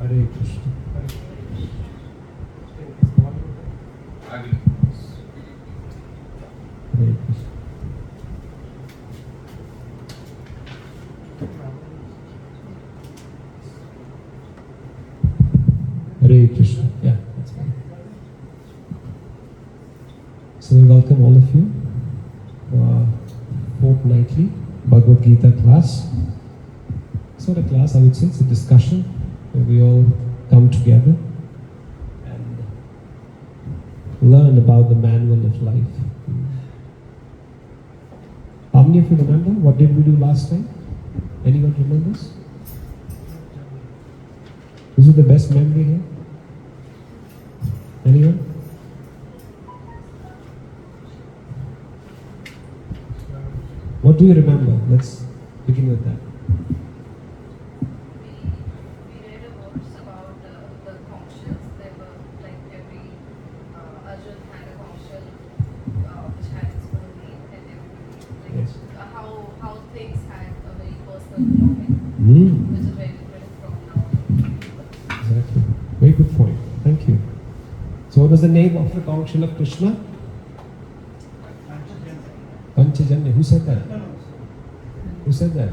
Hare Krishna. Hare Krishna. Hare Krishna. Yeah, that's fine. So we welcome all of you to our fortnightly Bhagavad Gita class. It's not a class, I would say, it's a discussion where we all come together and learn about the manual of life. How many of you remember? What did we do last time? Anyone remembers? Who's with the best memory here? Anyone? What do you remember? Let's begin with that. We read a verse about the conchs. There were like every Arjun had a conch which had its own name, and everybody Yes. how things had a very personal belonging, which is very different from now. Exactly. Very good point. Thank you. So what was the name of the conch of Krishna? Panchajanya. Who said that? Who said that?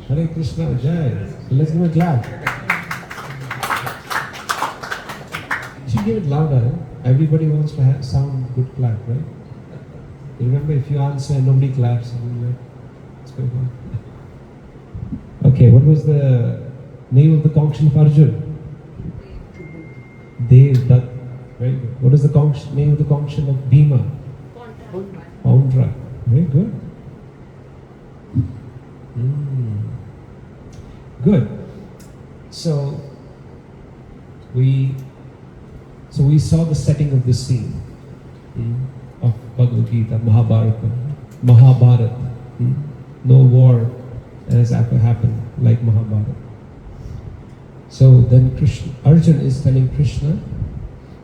Hare Krishna. Jai. So let's give a clap. You should give it louder. Eh? Everybody wants to sound good clap, right? Remember, if you answer and nobody claps, what's going on? Okay, what was the name of the conch of Arjun? Dev. That. Very good. What is the name of the conch of Bhima? Poundra. Very good. Good. So we saw the setting of the scene of Bhagavad Gita, Mahabharata. No war has ever happened like Mahabharata. So then Arjun is telling Krishna,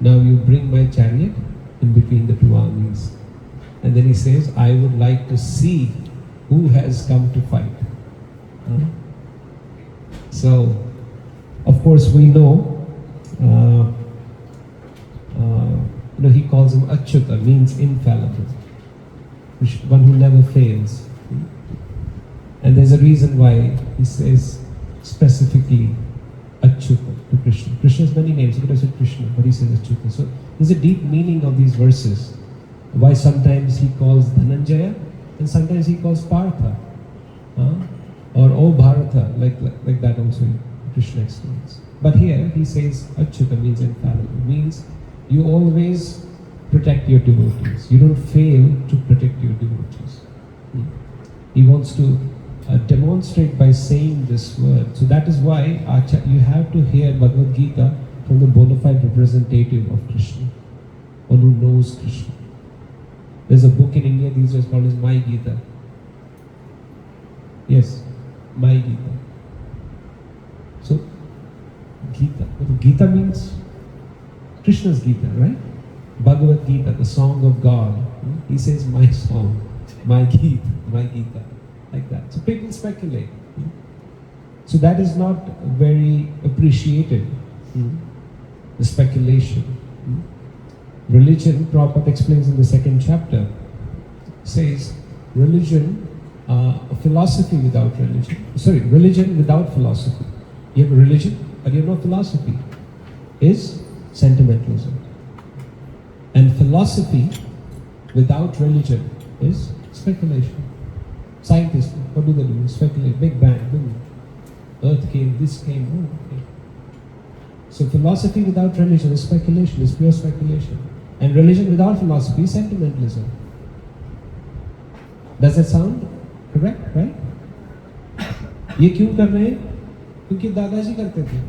now you bring my chariot in between the two armies. And then he says, I would like to see who has come to fight. So, of course, we know, he calls him Achyuta, means infallible, one who never fails. And there's a reason why he says specifically Achyuta to Krishna. Krishna has many names, he could have said Krishna, but he says Achyuta. So, there's a deep meaning of these verses. Why sometimes he calls Dhananjaya and sometimes he calls Partha or O Bharata, like that also Krishna explains. But here he says Achyuta means infallible, means you always protect your devotees. You don't fail to protect your devotees. He wants to demonstrate by saying this word. So that is why you have to hear Bhagavad Gita from the bona fide representative of Krishna, one who knows Krishna. There's a book in India these days called as My Gita. Yes, My Gita. So, Gita. Gita means Krishna's Gita, right? Bhagavad Gita, the song of God. He says, my song, my Gita, like that. So people speculate. So that is not very appreciated, the speculation. Religion, Prabhupada explains in the second chapter, says religion, philosophy without religion. Religion without philosophy. You have a religion, but you have no philosophy. Is sentimentalism. And philosophy without religion is speculation. Scientists, what do? Speculate. Big Bang, boom. Earth came, this came, So philosophy without religion is speculation, is pure speculation. And religion without philosophy is sentimentalism. Does that sound correct, right? ये क्यों कर रहे हैं? क्योंकि दादाजी करते थे.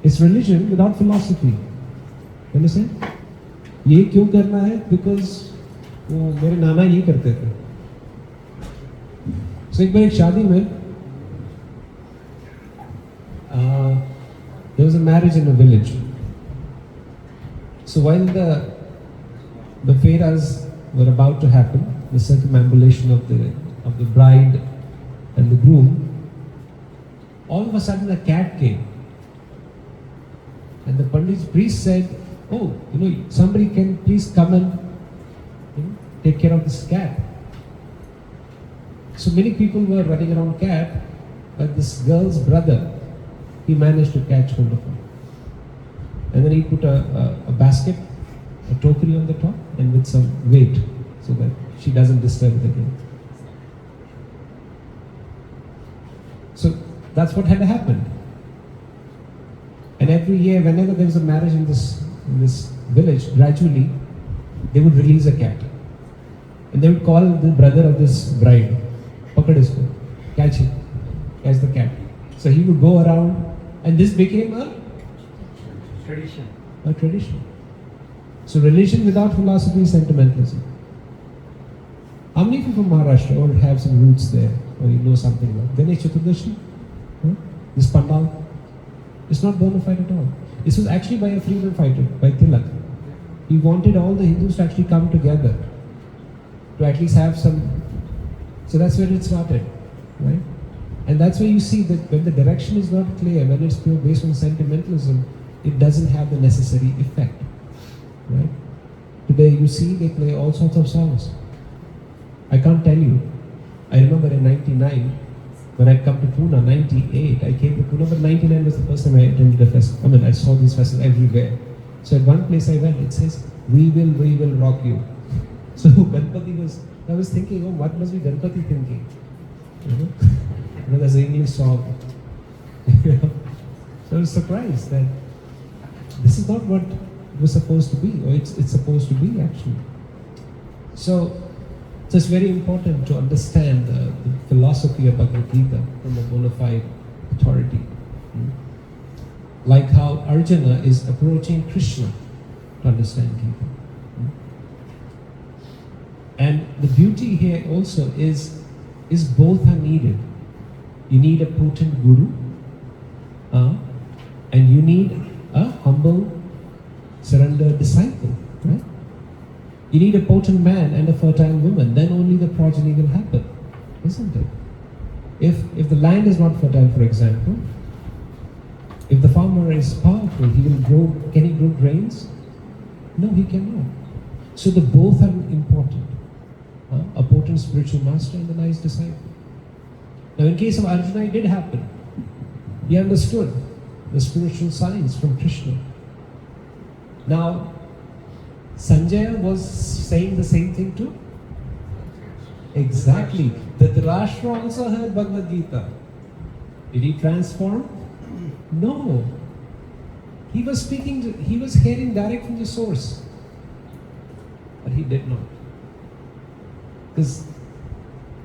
It's religion without philosophy. You understand? ये क्यों करना है? Because वो मेरे नाना ये करते थे. So एक बार एक शादी में there was a marriage in a village. So while the fairas were about to happen, the circumambulation of the bride and the groom, all of a sudden a cat came, and the priest said, "Oh, somebody can please come and take care of this cat." So many people were running around cat, but this girl's brother, he managed to catch hold of her. And then he put a basket, a tokri on the top, and with some weight, so that she doesn't disturb it again. So that's what had happened. And every year, whenever there was a marriage in this village, gradually they would release a cat, and they would call the brother of this bride, "Pakad isko, catch it, catch the cat." So he would go around, and this became a tradition. So religion without philosophy is sentimentalism. How many people from Maharashtra or have some roots there, or you know something about Ganesh Chaturdashi? This pandal, it's not bona fide at all. This was actually by a freedom fighter, by Tilak. He wanted all the Hindus to actually come together, to at least have some. So that's where it started, right? And that's where you see that when the direction is not clear, when it's pure based on sentimentalism, it doesn't have the necessary effect, right? Today you see they play all sorts of songs. I can't tell you. I remember in 99, when I come to Pune, 98, I came to Pune, but 99 was the first time I attended a festival. I saw these festivals everywhere. So at one place I went, it says, we will rock you. So Ganpati I was thinking, oh, what must be Ganpati thinking? There's an English song. So I was surprised that this is not what it was supposed to be, or it's supposed to be actually. So it's very important to understand the philosophy of Bhagavad Gita from a bona fide authority. Like how Arjuna is approaching Krishna to understand Gita. And the beauty here also is both are needed. You need a potent guru, and you need a humble, surrendered disciple, right? You need a potent man and a fertile woman, then only the progeny will happen, isn't it? If the land is not fertile, for example, if the farmer is powerful, can he grow grains? No, he cannot. So the both are important. A potent spiritual master and a nice disciple. Now in case of Arjuna, it did happen. He understood the spiritual signs from Krishna. Now, Sanjaya was saying the same thing too. Exactly. Dhritarashtra also heard Bhagavad Gita. Did he transform? No. He was hearing direct from the source. But he did not. Because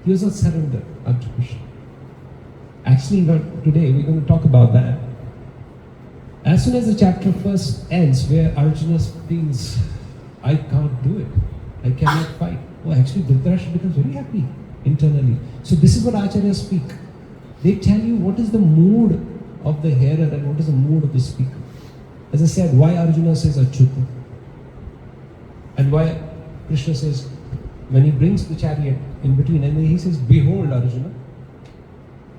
he was not surrendered unto Krishna. Actually, today we're going to talk about that. As soon as the chapter first ends, where Arjuna feels, I can't do it, I cannot fight. Oh, actually, Dhritarashtra becomes very happy internally. So this is what Acharyas speak. They tell you what is the mood of the hearer and what is the mood of the speaker. As I said, why Arjuna says Achyuta, and why Krishna says, when he brings the chariot in between, and then he says, behold, Arjuna.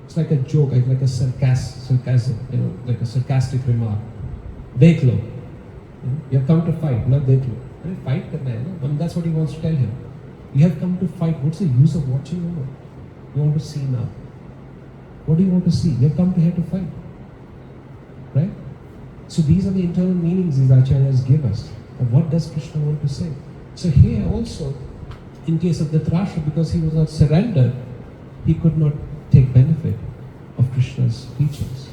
It's like a joke, like a sarcasm, like a sarcastic remark. Dekh lo. You have come to fight, not dekh lo. Fight karna hai, no? And that's what he wants to tell him. You have come to fight. What's the use of watching over? You want to see now. What do you want to see? You have come here to fight. Right? So these are the internal meanings these acharyas give us. Of what does Krishna want to say? So here also, in case of Dhritarashtra, because he was not surrendered, he could not take benefit of Krishna's teachings.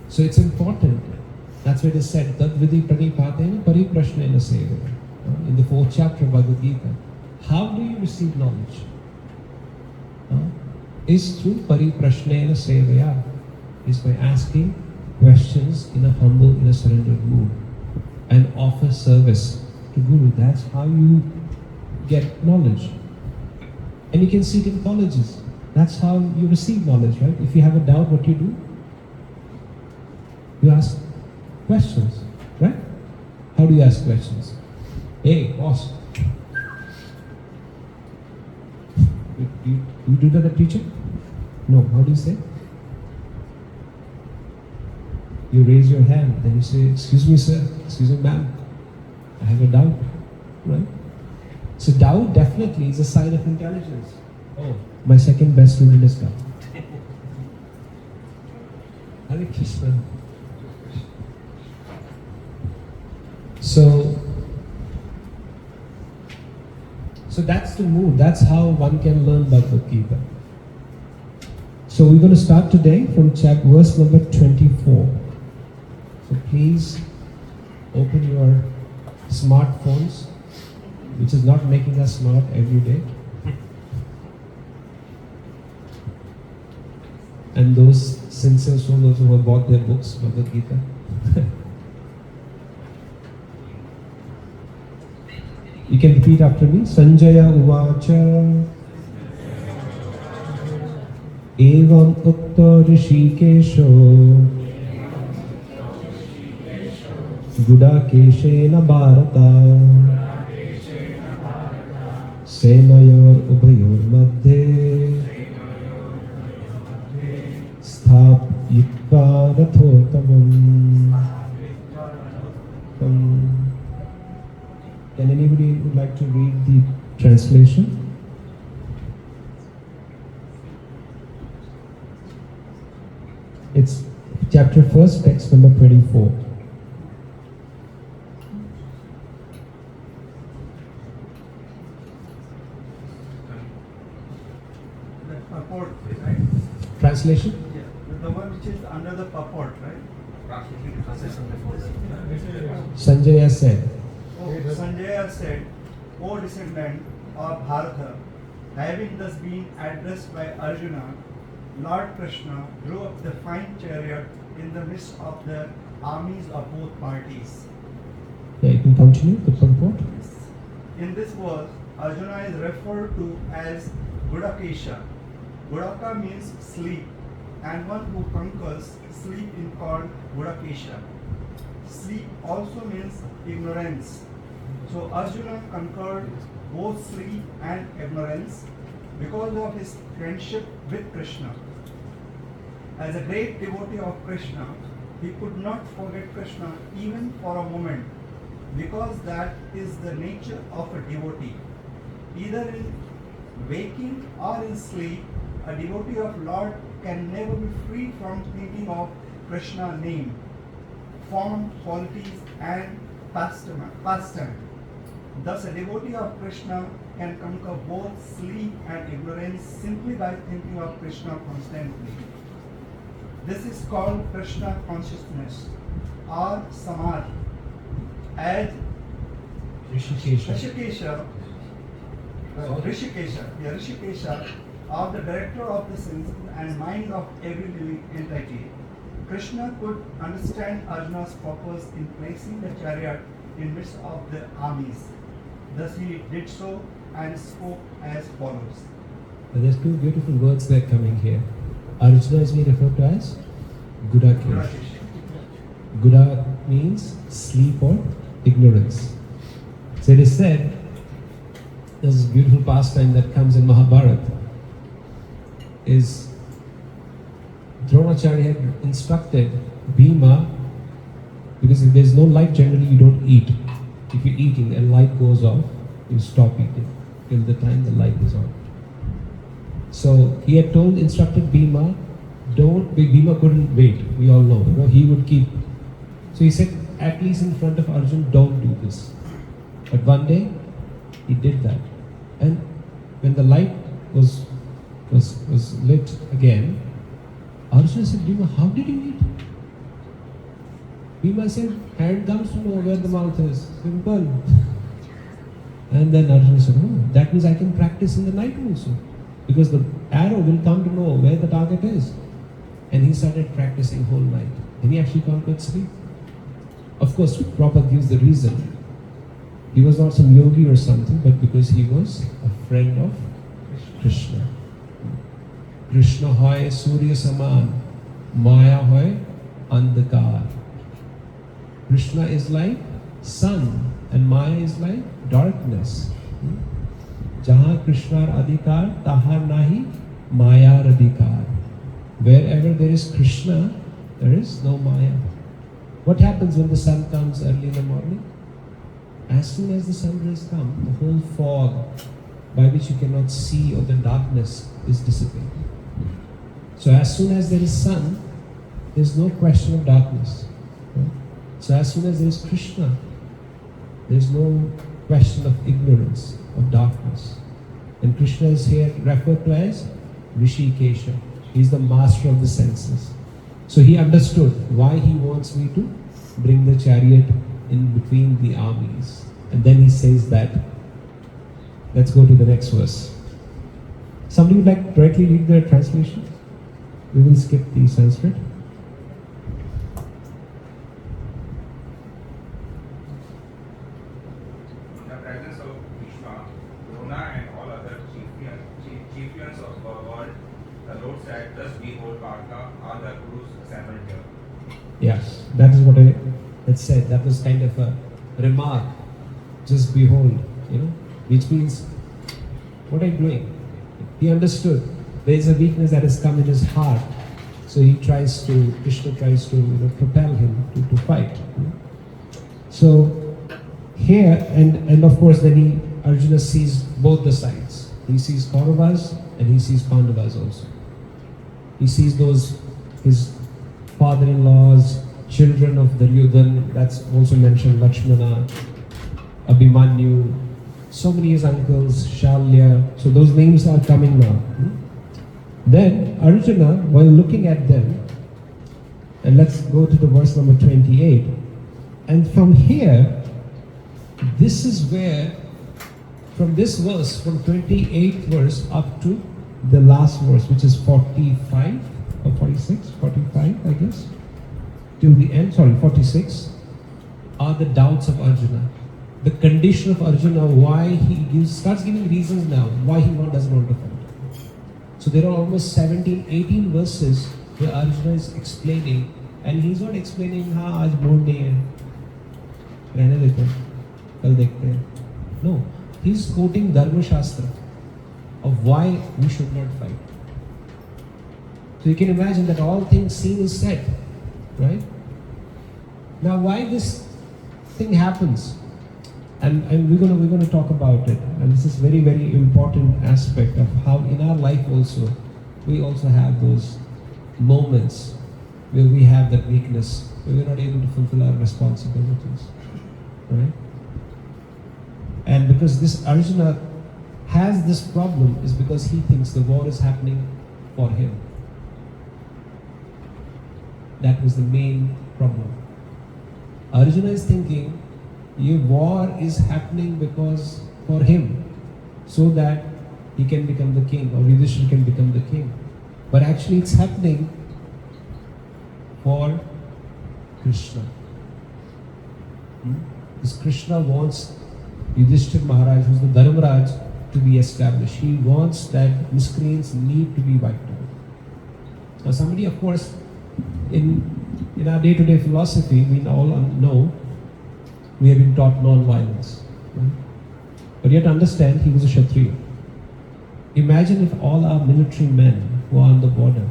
So it's important. That's why it is said, Tad Vidi Pranipatena Pariprashnena Sevaya. In the 4th chapter of Bhagavad Gita. How do you receive knowledge? Is through Pariprashnena Sevaya. Is by asking questions in a humble, in a surrendered mood. And offer service to Guru. That's how you get knowledge. And you can see it in colleges. That's how you receive knowledge, right? If you have a doubt, what you do? You ask questions, right? How do you ask questions? Hey, boss. You do that at teaching? No. How do you say? You raise your hand, then you say, excuse me, sir, excuse me, ma'am, I have a doubt, right? So doubt definitely is a sign of intelligence. Oh, my second best student is come. Hare Krishna. So that's the mood. That's how one can learn Bhagavad Gita. So we're going to start today from verse number 24. So please open your smartphones, which is not making us smart every day. And those sincere souls who have bought their books, Bhagavad Gita. You can repeat after me. Sanjaya Uvacha Evam Ukta Rishikesho Gudakeshena Bharata Senayor Ubayor Madhye Sthapyitva Rathotavam. Can anybody would like to read the translation? It's chapter 1, text number 24. The purport, right? Translation? Yeah, the one which is under the purport, right? Sanjaya said, Sanjaya said, O descendant of Bharata, having thus been addressed by Arjuna, Lord Krishna drew up the fine chariot in the midst of the armies of both parties. Yeah, you can continue the purport. In this verse, Arjuna is referred to as Gudakesha. Gudaka means sleep, and one who conquers sleep is called Gudakesha. Sleep also means ignorance. So Arjuna conquered both sleep and ignorance because of his friendship with Krishna. As a great devotee of Krishna, he could not forget Krishna even for a moment, because that is the nature of a devotee. Either in waking or in sleep, a devotee of Lord can never be free from thinking of Krishna's name, form, qualities and pastime. Thus a devotee of Krishna can conquer both sleep and ignorance simply by thinking of Krishna constantly. This is called Krishna consciousness or Samadhi. As Rishikesha, of the director of the senses and mind of every living entity, Krishna could understand Arjuna's purpose in placing the chariot in midst of the armies. Thus he did so and spoke as follows. And there's two beautiful words that are coming here. Arjuna is being referred to as Gudakesh. Guda means sleep or ignorance. So it is said, there's this beautiful pastime that comes in Mahabharata, is Dronacharya had instructed Bhima, because if there's no light, generally you don't eat. If you're eating and light goes off, you stop eating till the time the light is on. So he had instructed Bhima, Bhima couldn't wait, we all know, he would keep. So he said, at least in front of Arjun, don't do this. But one day, he did that. And when the light was lit again, Arjuna said, Bhima, how did you eat? Bhima said, hand comes to know where the mouth is. Simple. And then Arjuna said, oh, that means I can practice in the night also. Because the arrow will come to know where the target is. And he started practicing whole night. And he actually conquered sleep. Of course, Prabhupada gives the reason. He was not some yogi or something, but because he was a friend of Krishna. Krishna hoy Surya Saman, Maya hoy Andhakar. Krishna is like sun and Maya is like darkness. Jahan Krishna adhikar, tahar nahi Maya adhikar. Wherever there is Krishna, there is no Maya. What happens when the sun comes early in the morning? As soon as the sun rays come, the whole fog by which you cannot see or the darkness is dissipated. So as soon as there is sun, there is no question of darkness. Right? So as soon as there is Krishna, there is no question of ignorance, of darkness. And Krishna is here referred to as Rishikesha. He is the master of the senses. So he understood why he wants me to bring the chariot in between the armies. And then he says that. Let's go to the next verse. Somebody would like to directly read the translation? We will skip the Sanskrit. In the presence of Bhishma, Drona and all other chieftains of the world, the Lord said, thus behold, Partha, all the Kurus assembled here. Yes, that is what I had said. That was kind of a remark. Just behold, which means, what are you doing? He understood there is a weakness that has come in his heart. So Krishna tries to propel him to fight. So here, and of course then Arjuna sees both the sides. He sees Kauravas and he sees Pandavas also. He sees his father-in-laws, children of Duryodhana, that's also mentioned, Lakshmana, Abhimanyu, so many his uncles, Shalya, so those names are coming now. Then Arjuna, while looking at them, and let's go to the verse number 28, and from here, this is where, from this verse, from 28th verse up to the last verse, which is 45 or 46, 45 I guess, till the end, 46, are the doubts of Arjuna. The condition of Arjuna, why he starts giving reasons now, why he doesn't want to fight. So there are almost 17, 18 verses where Arjuna is explaining, and he's not explaining, aaj mood nahi hai, rehne dete, kal dekhte hain. No, he's quoting Dharma Shastra of why we should not fight. So you can imagine that all things seen is said, right? Now why this thing happens? And we're going to talk about it. And this is very, very important aspect of how in our life also, we also have those moments where we have that weakness, where we're not able to fulfill our responsibilities, right? And because this Arjuna has this problem is because he thinks the war is happening for him. That was the main problem. Arjuna is thinking, your war is happening because for him, so that he can become the king, or Yudhishthira can become the king. But actually it's happening for Krishna. Because Krishna wants Yudhishthira Maharaj, who's the Dharmaraj, to be established. He wants that miscreants need to be wiped out. Now somebody, of course, in our day-to-day philosophy, we all know we have been taught non-violence. Right? But you have to understand, he was a Kshatriya. Imagine if all our military men who are on the border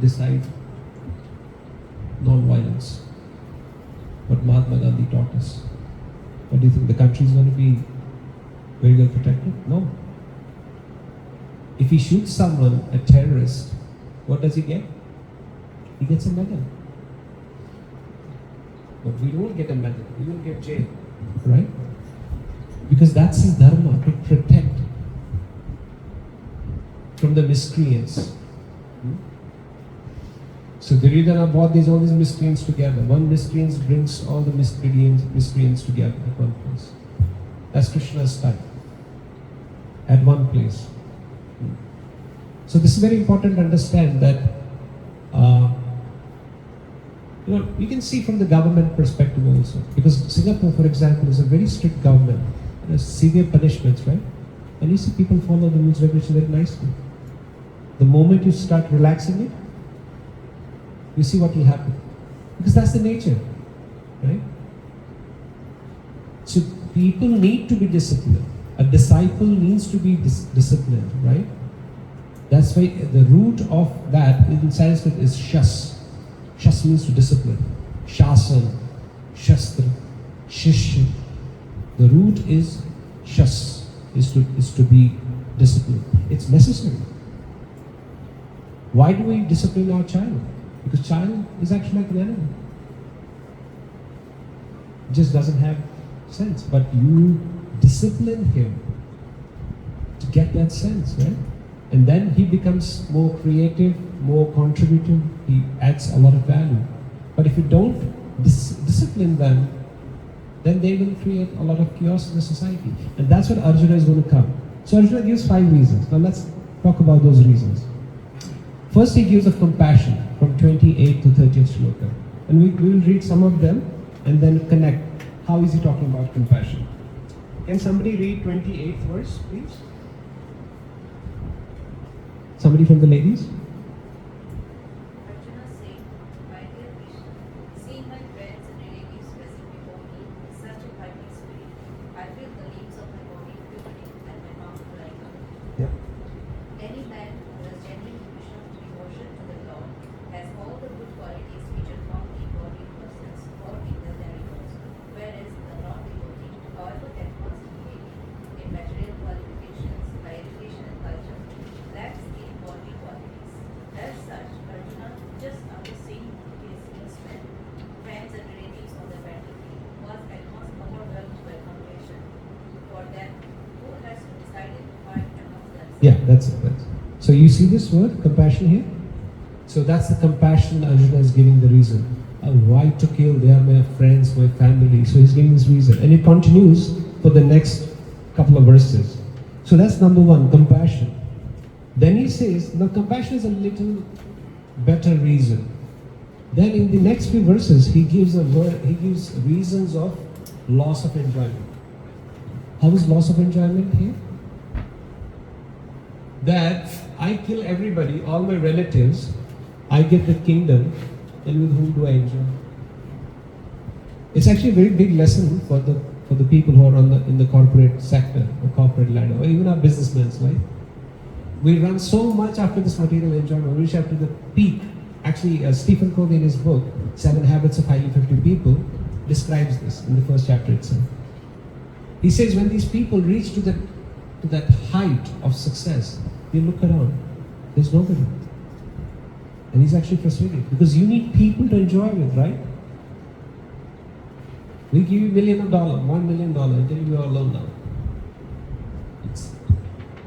decide non-violence. What Mahatma Gandhi taught us. What do you think? The country is going to be very well protected? No. If he shoots someone, a terrorist, what does he get? He gets a medal. But we don't get a medal, we will get jail, right? Because that's his dharma, to protect from the miscreants. So Duryodhana brought all these miscreants together. One miscreant brings all the miscreants together at one place. That's Krishna's style. At one place. So this is very important to understand that you can see from the government perspective also. Because Singapore, for example, is a very strict government. There's severe punishments, right? And you see people follow the rules regulations very nicely. The moment you start relaxing it, you see what will happen. Because that's the nature, right? So people need to be disciplined. A disciple needs to be disciplined, right? That's why the root of that in Sanskrit is shas. Shas means to discipline. Shasan, shastra, shishya. The root is shas, is to be disciplined. It's necessary. Why do we discipline our child? Because child is actually like an animal. It just doesn't have sense. But you discipline him to get that sense, right? And then he becomes more creative, more contributive. He adds a lot of value. But if you don't discipline them, then they will create a lot of chaos in the society. And that's what Arjuna is going to come. So Arjuna gives 5 reasons. Now let's talk about those reasons. First, he gives of compassion from 28 to 30th shloka. And we will read some of them and then connect. How is he talking about compassion? Can somebody read 28th verse, please? Somebody from the ladies? Arjuna said, "My dear Krishna, seeing my friends and relatives present before me in such a fighting spirit, I feel the limbs of my body quivering and my mouth drying up. Yeah. Any man who has genuine devotion to the Lord has all the good qualities which are found in godly persons or in the demigods, whereas the non-devotee, however advanced he may be in material qualifications, by education and culture, lacks in godly qualities. As such, Arjuna, just after seeing his kinsmen, friends and relatives on the battlefield, was at once overwhelmed by compassion for them who has decided to fight amongst themselves. Yeah, that's it. So you see this word, compassion here? So that's the compassion Arjuna is giving the reason. Why to kill? They are my friends, my family. So he's giving this reason. And it continues for the next couple of verses. So that's number 1, compassion. Then he says, now compassion is a little better reason. Then in the next few verses, he gives reasons of loss of enjoyment. How is loss of enjoyment here? That I kill everybody, all my relatives, I get the kingdom, and with whom do I enjoy? It's actually a very big lesson for the people who are in the corporate sector, or corporate ladder, or even our businessmen, right? We run so much after this material enjoyment, we reach up to the peak. Actually, Stephen Covey in his book, 7 Habits of Highly Effective People, describes this in the first chapter itself. He says when these people reach to that height of success, they look around, there's nobody. And he's actually frustrated because you need people to enjoy with, right? We give you $1 million, $1 million, and tell you you're alone now.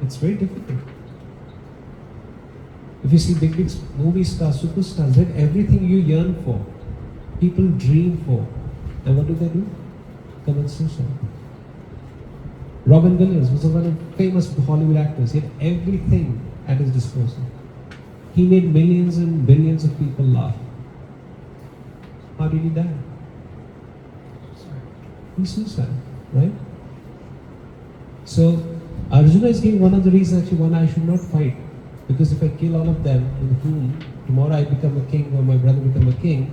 It's very difficult. If you see big movie stars, superstars, then everything you yearn for, people dream for, and what do? Commit suicide. Robin Williams was one of the famous Hollywood actors. He had everything at his disposal. He made millions and billions of people laugh. How did he die? He suicide, right? So Arjuna is giving one of the reasons, actually, one, I should not fight. Because if I kill all of them, in whom tomorrow I become a king or my brother become a king,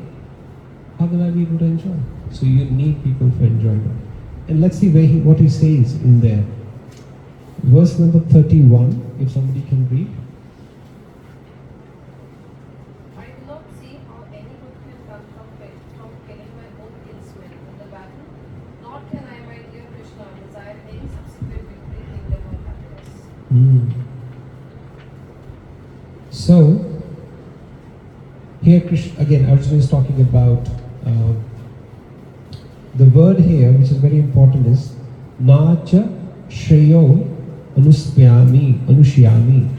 how will I be able to enjoy? So you need people for enjoyment. And let's see what he says in there. Verse number 31, if somebody can read. I do not see how any good can come from killing my own kinsmen in the battle, nor can I, my dear Krishna, desire any subsequent victory, kingdom, or happiness. So, here Krishna, again, Arjuna is talking about the word here, which is very important, is Nacha Shreyo Anushyami.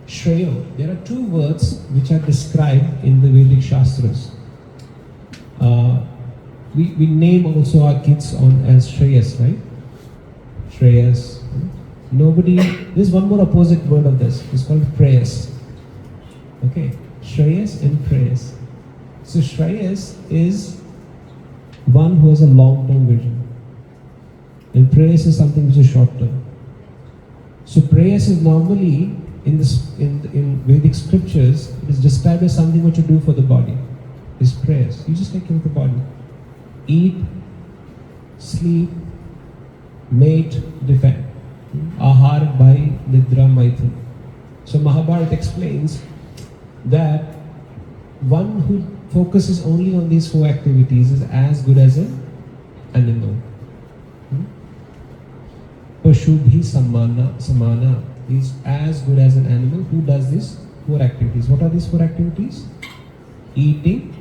Shreyo. There are two words which are described in the Vedic Shastras. We name also our kids on as Shreyas, right? Shreyas. There's one more opposite word of this. It's called Preyas. Okay, Shreyas and Preyas. So Shreyas is one who has a long-term vision, and Preyas is something which is short-term. So Preyas is normally in Vedic scriptures, it is described as something what you do for the body. Is Preyas. You just take care of the body. Eat, sleep, mate, defend. Ahar, Bhai, Nidra, Maithun. So Mahabharata explains that one who focuses only on these four activities is as good as an animal. Pashubhi samana is as good as an animal who does these four activities. What are these four activities? Eating,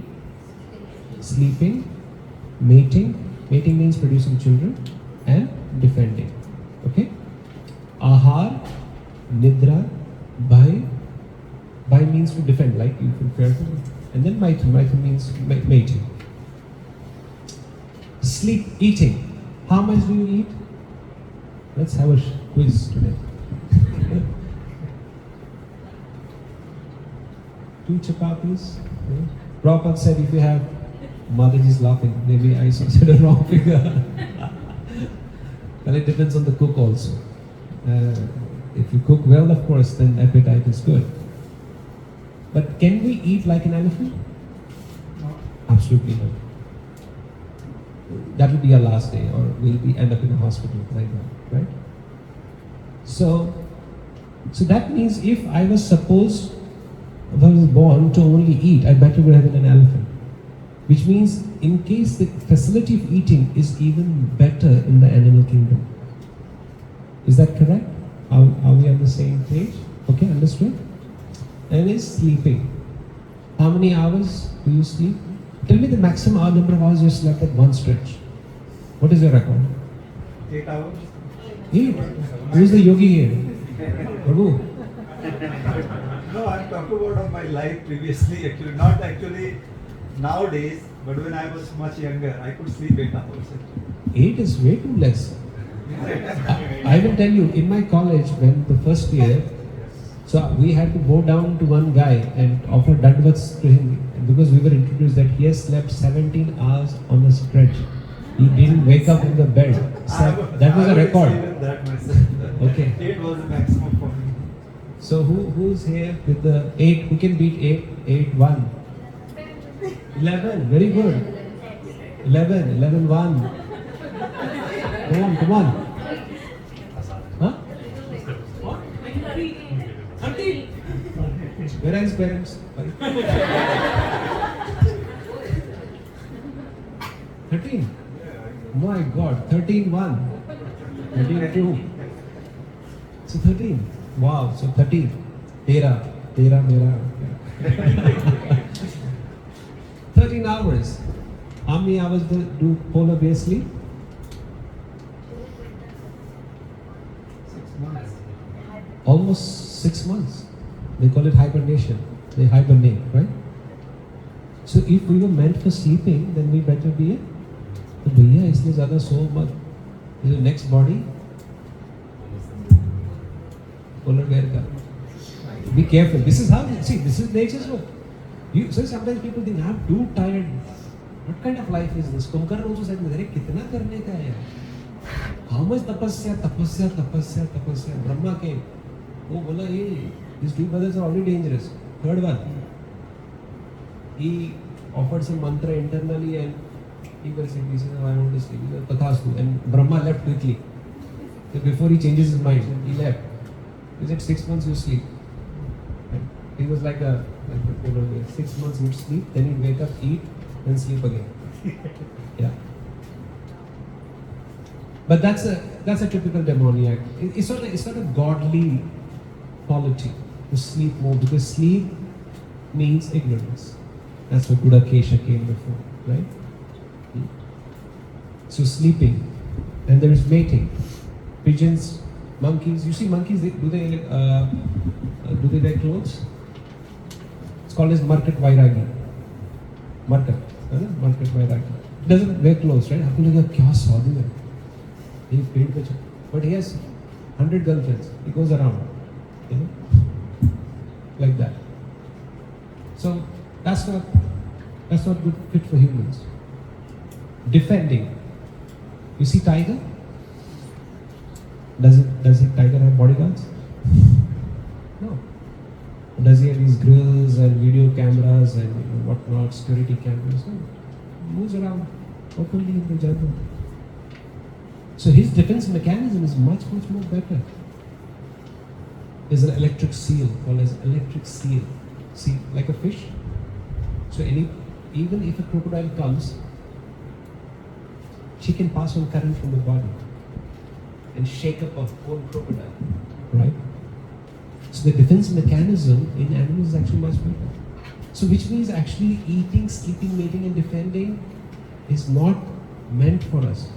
sleeping, mating means producing children, and defending. Okay? Ahar, Nidra, Bhai means to defend, like you prepare for, and then Maithun means mating. Sleep, eating. How much do you eat? Let's have a quiz today. 2 chapatis. Prabhupada said if you have, Motherji is laughing, maybe I said a wrong figure. Well, it depends on the cook also. If you cook well, of course, then appetite is good. But can we eat like an elephant? No. Absolutely not. That will be our last day, or we'll end up in a hospital like that, right? So that means if I was born to only eat, I better would have been an elephant. Which means, in case the facility of eating is even better in the animal kingdom. Is that correct? Are we on the same page? Okay, understood? And is sleeping. How many hours do you sleep? Tell me the maximum number of hours you slept at one stretch. What is your record? 8 hours. 8? Who is the yogi here? Prabhu? No, I'm talking about of my life previously, actually. Not actually nowadays, but when I was much younger, I could sleep 8 hours. 8 is way too less. I will tell you, in my college, when the first year, so we had to go down to one guy and offer Dandavats to him, because we were introduced that he has slept 17 hours on a stretch. He didn't wake up in the bed. That was a record. Okay. 8 was the maximum for me. So who's here with the 8? Who can beat 8? 8, 1. 11, very good. 11, 1. Come on. Huh? What? 13. Where are his parents? 13. My God, 13, 1. 13, 2. So 13. Wow, so 13. Tera, mera. 13 hours. How many hours do polar bears sleep? 6 months. Almost 6 months. They call it hibernation. They hibernate, right? So if we were meant for sleeping, then we better be a तो भैया इसलिए ज़्यादा सो मत. The next body, polar bear का. Be careful. This is how, see, this is nature's work. So sometimes people think, I'm too tired. What kind of life is this? Kumbhakar also said, अरे कितना करने का है? How much तपस्या. ब्रह्मा के वो बोला ये these 2 brothers are already dangerous. Third one, he offered some mantra internally and he basically said, I want to sleep. He said, Tathastu. And Brahma left quickly. So before he changes his mind, he left. He said, 6 months you sleep. And he was like a 6 months he'd sleep, then he'd wake up, eat, then sleep again. Yeah. But that's a typical demoniac. It's not a godly quality to sleep more, because sleep means ignorance. That's what Gudakesha came before, right? So sleeping, and there is mating. Pigeons Monkeys, you see monkeys, do they wear clothes? It's called as Market Vairagi. Market, Market Vairagi. Doesn't wear clothes, right? आपको लगेगा क्या साधु है? ये पेड़ पे चल. But he has 100 girlfriends. He goes around, you know, like that. So that's not good fit for humans. Defending. You see tiger? Does tiger have bodyguards? No. Does he have these grills and video cameras and whatnot, security cameras? No. He moves around openly in the jungle. So his defense mechanism is much more better. There's an electric seal called as electric seal. See, like a fish. So even if a crocodile comes, she can pass on current from the body and shake up a whole crocodile, right? So the defense mechanism in animals is actually much better. So which means actually eating, sleeping, mating and defending is not meant for us.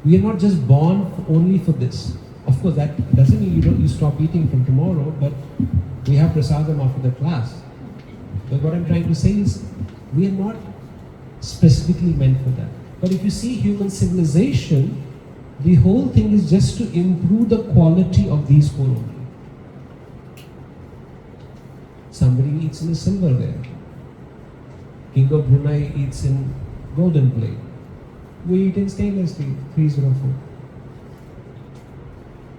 We are not just born only for this. Of course, that doesn't mean you stop eating from tomorrow, but we have prasadam after the class. But what I'm trying to say is, we are not specifically meant for that. But if you see human civilization, the whole thing is just to improve the quality of these four only. Somebody eats in a silverware. King of Brunei eats in golden plate. We eat in stainless steel, 304.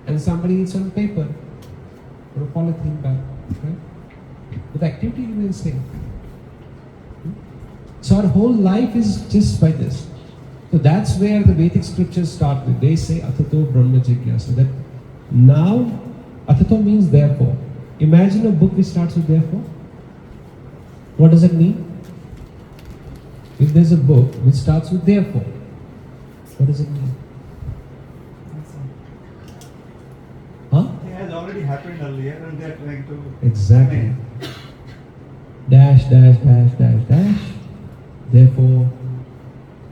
And somebody eats on paper or a polythene bag, right? But the activity remains same. So our whole life is just by this. So that's where the Vedic scriptures start with. They say Atato Brahma Jigyasa. That now, Atato means therefore. Imagine a book which starts with therefore. What does it mean? If there's a book which starts with therefore, what does it mean? Huh? It has already happened earlier and they are trying to... Exactly. Dash, dash, dash, dash, dash. Therefore,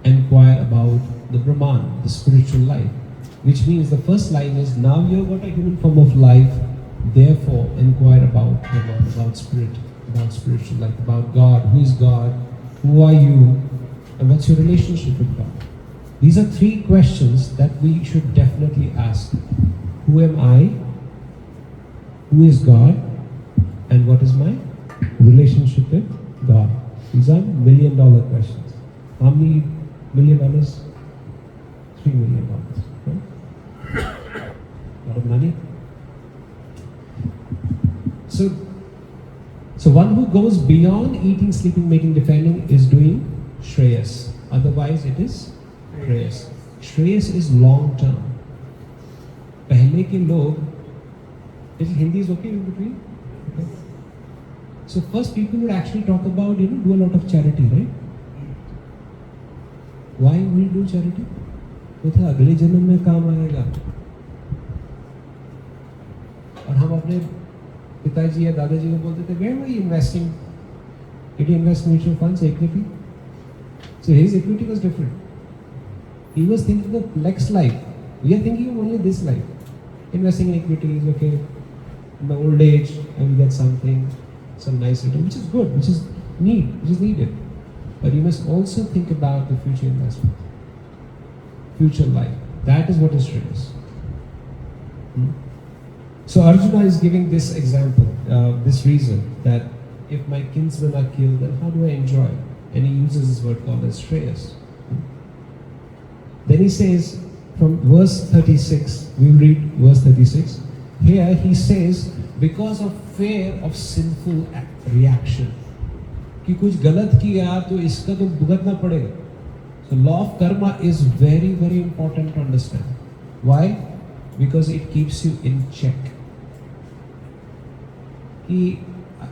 inquire about the Brahman, the spiritual life. Which means the first line is, now you've got a human form of life, therefore inquire about Brahman, about spirit, about spiritual life, about God. Who is God? Who are you? And what's your relationship with God? These are three questions that we should definitely ask. Who am I? Who is God? And what is my relationship with God? These are $1 million questions. How many $1 million? $3 million. Right? A lot of money. So one who goes beyond eating, sleeping, mating, defending is doing Shreyas. Otherwise it is Shreyas. Shreyas is long term. पहले के लोग, Hindi is okay in between? Okay. So first people would actually talk about, do a lot of charity, right? Why we do charity? वो था अगले जन्म में काम आएगा. और हम अपने पिताजी या दादाजी को बोलते थे, where were you investing? Did you invest in mutual funds, equity? So his equity was different. He was thinking of next life. We are thinking of only this life. Investing in equity is okay. In my old age, I will get something, some nice return, which is good, which is needed. But you must also think about the future investment, future life. That is what is Shreyas. So Arjuna is giving this example, this reason that if my kinsmen are killed, then how do I enjoy? And he uses this word called as Shreyas. Then he says, from verse 36, we will read verse 36. Here he says, because of fear of sinful reaction. कि कुछ गलत किया तो इसका तो भुगतना पड़ेगा. So law of karma is very, very important to understand. Why? Because it keeps you in check.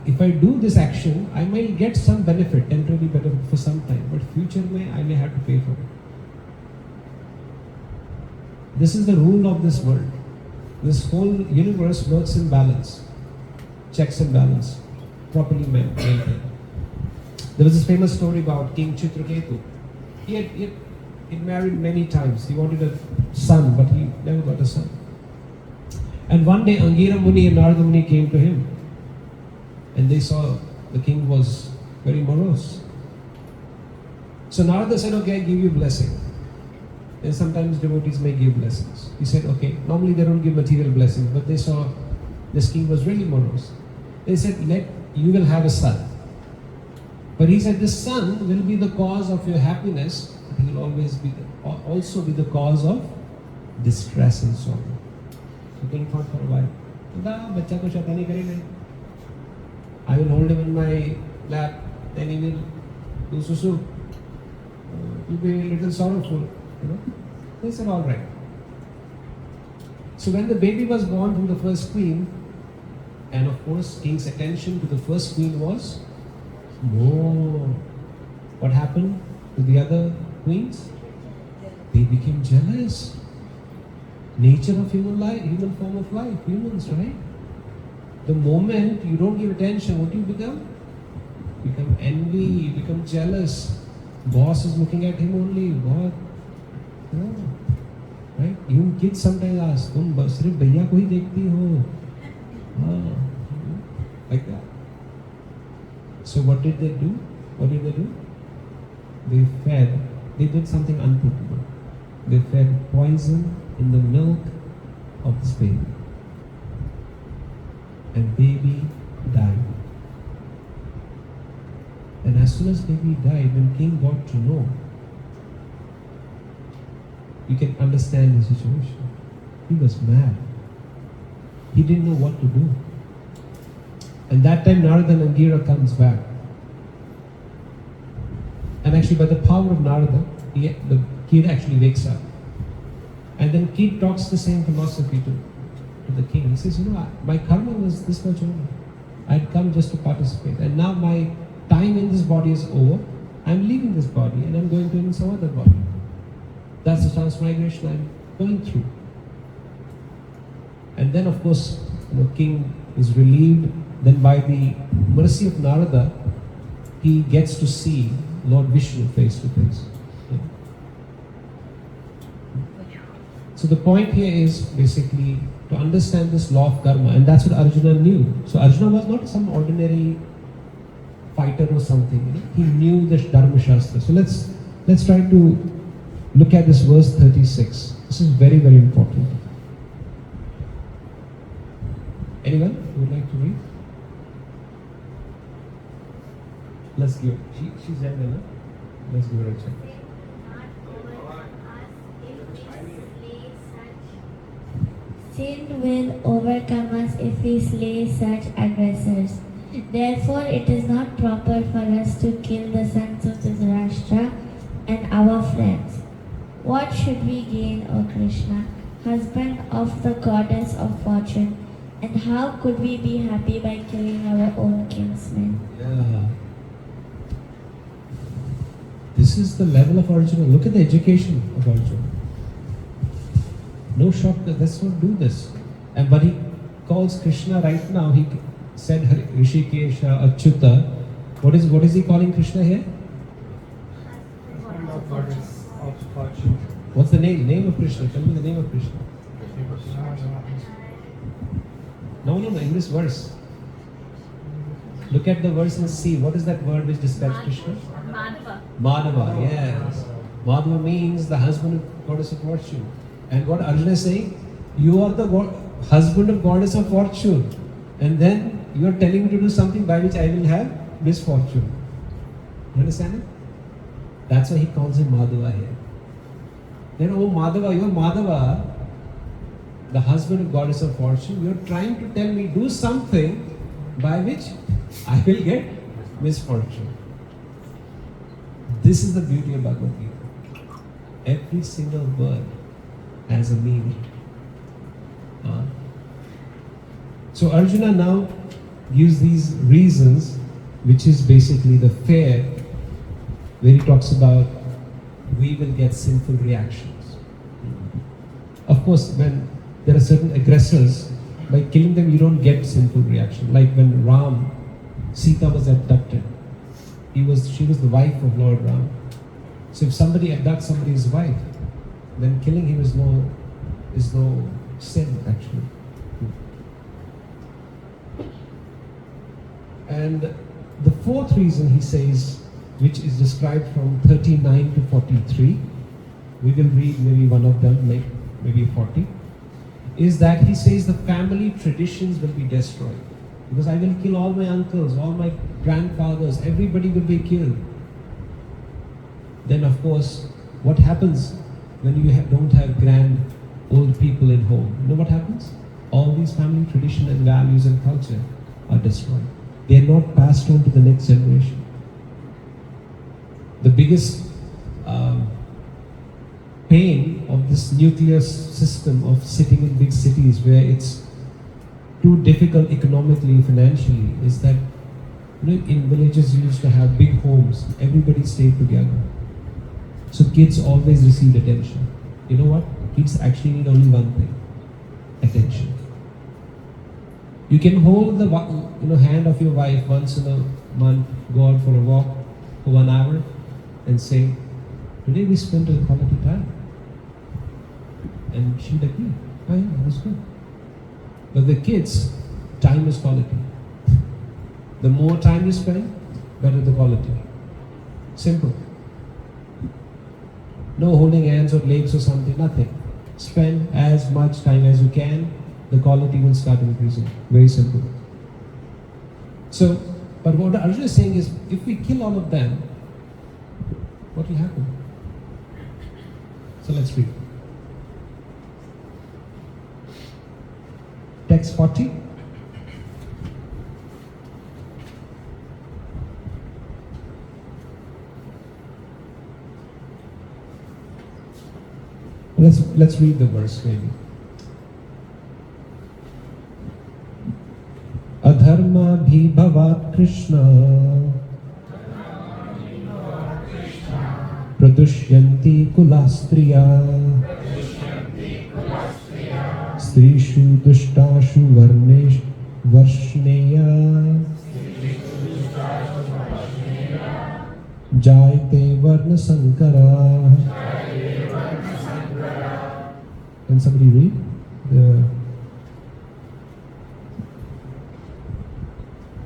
If I do this action, I might get some benefit, temporary benefit for some time, but future I may have to pay for it. This is the rule of this world. This whole universe works in balance, checks and balance, properly maintained. There was this famous story about King Chitraketu. He He married many times. He wanted a son, but he never got a son. And one day Angira Muni and Narada Muni came to him, and they saw the king was very morose. So Narada said, okay, I give you blessing. And sometimes devotees may give blessings. He said, okay, normally they don't give material blessings, but they saw this king was really morose. They said, you will have a son. But he said, this son will be the cause of your happiness, but he will always also be the cause of distress and sorrow. So king thought for a while, I will hold him in my lap, then he will do susu. He will be a little sorrowful. They said, all right. So when the baby was born from the first queen, and of course, king's attention to the first queen was more. What happened to the other queens? They became jealous. Nature of human life, human form of life, humans, right? The moment you don't give attention, what do you become? You become envy, you become jealous. Boss is looking at him only. What? No. Right? Even kids sometimes ask, तुम सिर्फ भैया को ही देखती हो? Like that. So what did they do? What did they do? They did something unthinkable. They fed poison in the milk of this baby. And baby died. And as soon as baby died, when king got to know, you can understand the situation. He was mad. He didn't know what to do. And that time Narada and Angira comes back. And actually by the power of Narada, the kid actually wakes up. And then kid talks the same philosophy to the king. He says, my karma was this much over. I had come just to participate. And now my time in this body is over. I'm leaving this body and I'm going to some other body. That's the transmigration I'm going through. And then of course, king is relieved. Then by the mercy of Narada, he gets to see Lord Vishnu face to face. So the point here is basically to understand this law of karma, and that's what Arjuna knew. So Arjuna was not some ordinary fighter or something. He knew the Dharma Shastra. So let's try to look at this verse 36. This is very, very important. Anyone who would like to read? Let's give. She's there, no? Let's give her a check. Sin will overcome us if we slay such aggressors. Therefore, it is not proper for us to kill the sons of Dhritarashtra and our friends. What should we gain, O Krishna, husband of the goddess of fortune? And how could we be happy by killing our own kinsmen? Yeah. This is the level of Arjuna. Look at the education of Arjuna. No shortcut, let's not do this. But he calls Krishna right now, he said Rishikesha, Achyuta. What is he calling Krishna here? What's the name of Krishna? Tell me the name of Krishna. No, in this verse. Look at the verse and see, what is that word which describes Krishna? Madhava. Madhava, yes. Madhava means the husband of goddess of fortune. And what Arjuna is saying, you are the husband of goddess of fortune. And then you are telling me to do something by which I will have misfortune. You understand it? That's why he calls him Madhava here. Then, oh Madhava, you are Madhava, the husband of goddess of fortune. You are trying to tell me, do something by which I will get misfortune. This is the beauty of Bhagavad Gita. Every single word has a meaning. So Arjuna now gives these reasons, which is basically the fear, where he talks about we will get sinful reactions. Of course, when there are certain aggressors, by killing them you don't get sinful reaction. Like when Sita was abducted. She was the wife of Lord Ram. So if somebody abducts somebody's wife, then killing him is no sin actually. And the fourth reason he says, which is described from 39 to 43, we will read maybe one of them, maybe 40, is that he says the family traditions will be destroyed. Because I will kill all my uncles, all my grandfathers, everybody will be killed. Then of course, what happens when you don't have grand old people in home? You know what happens? All these family tradition and values and culture are destroyed. They are not passed on to the next generation. The biggest pain of this nuclear system of sitting in big cities where it's too difficult economically, financially, is that in villages you used to have big homes, everybody stayed together. So kids always received attention. You know what? Kids actually need only one thing: attention. You can hold the hand of your wife once in a month, go out for a walk for 1 hour and say, today we spent a quality time. And she'd agree, oh yeah, that was good. But the kids, time is quality. The more time you spend, better the quality. Simple. No holding hands or legs or something, nothing. Spend as much time as you can, the quality will start increasing. Very simple. So, but what Arjuna is saying is, if we kill all of them, what will happen? So let's read. Text 40. Let's read the verse maybe. Adharma bhi bhavat Krishna pradushyanti kulastriya strishu dushtashu varshneya jayate varna sankara. Can somebody read?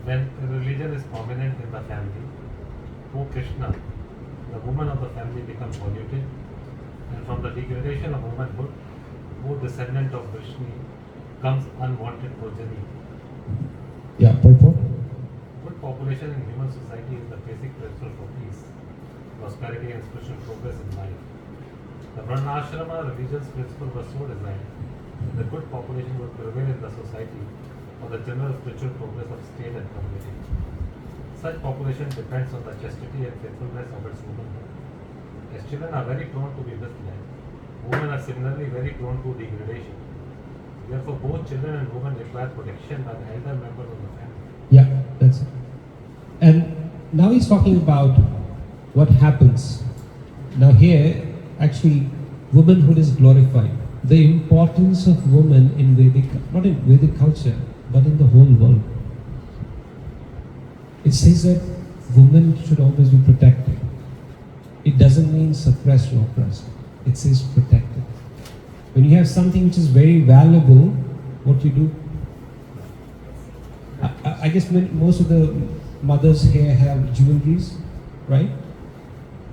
When religion is prominent in the family, O Krishna, the woman of the family becomes polluted, and from the degradation of womanhood, O descendant of Vishnu, comes unwanted progeny. Yeah, purport. Good population in human society is the basic principle for peace, prosperity, and spiritual progress in life. The Varnashrama religion's principle was so designed that the good population would prevail in the society for the general spiritual progress of state and community. Such population depends on the chastity and faithfulness of its womanhood. As children are very prone to be misled, women are similarly very prone to degradation. Therefore, both children and women require protection by the elder members of the family. Yeah, that's it. And now he's talking about what happens. Now here, actually, womanhood is glorified. The importance of women in Vedic, not in Vedic culture, but in the whole world. It says that women should always be protected. It doesn't mean suppressed or oppressed. It says protected. When you have something which is very valuable, what you do? I guess most of the mothers here have jewelries, right?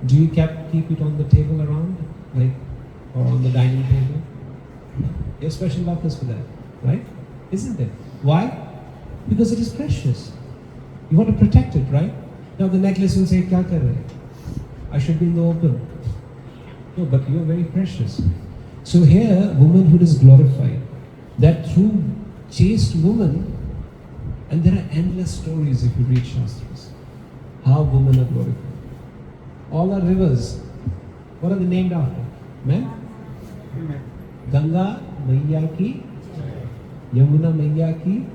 Do you keep it on the table around, or on the dining table? You have special lockers for that, right? Isn't it? Why? Because it is precious. You want to protect it, right? Now the necklace will say, "Kya kar rahe? I should be in the open." No, but you are very precious. So here, womanhood is glorified. That through chaste woman, and there are endless stories if you read Shastras, how women are glorified. All our rivers, what are they named after? Men? Ganga Maiya ki, Yamuna Maiya ki.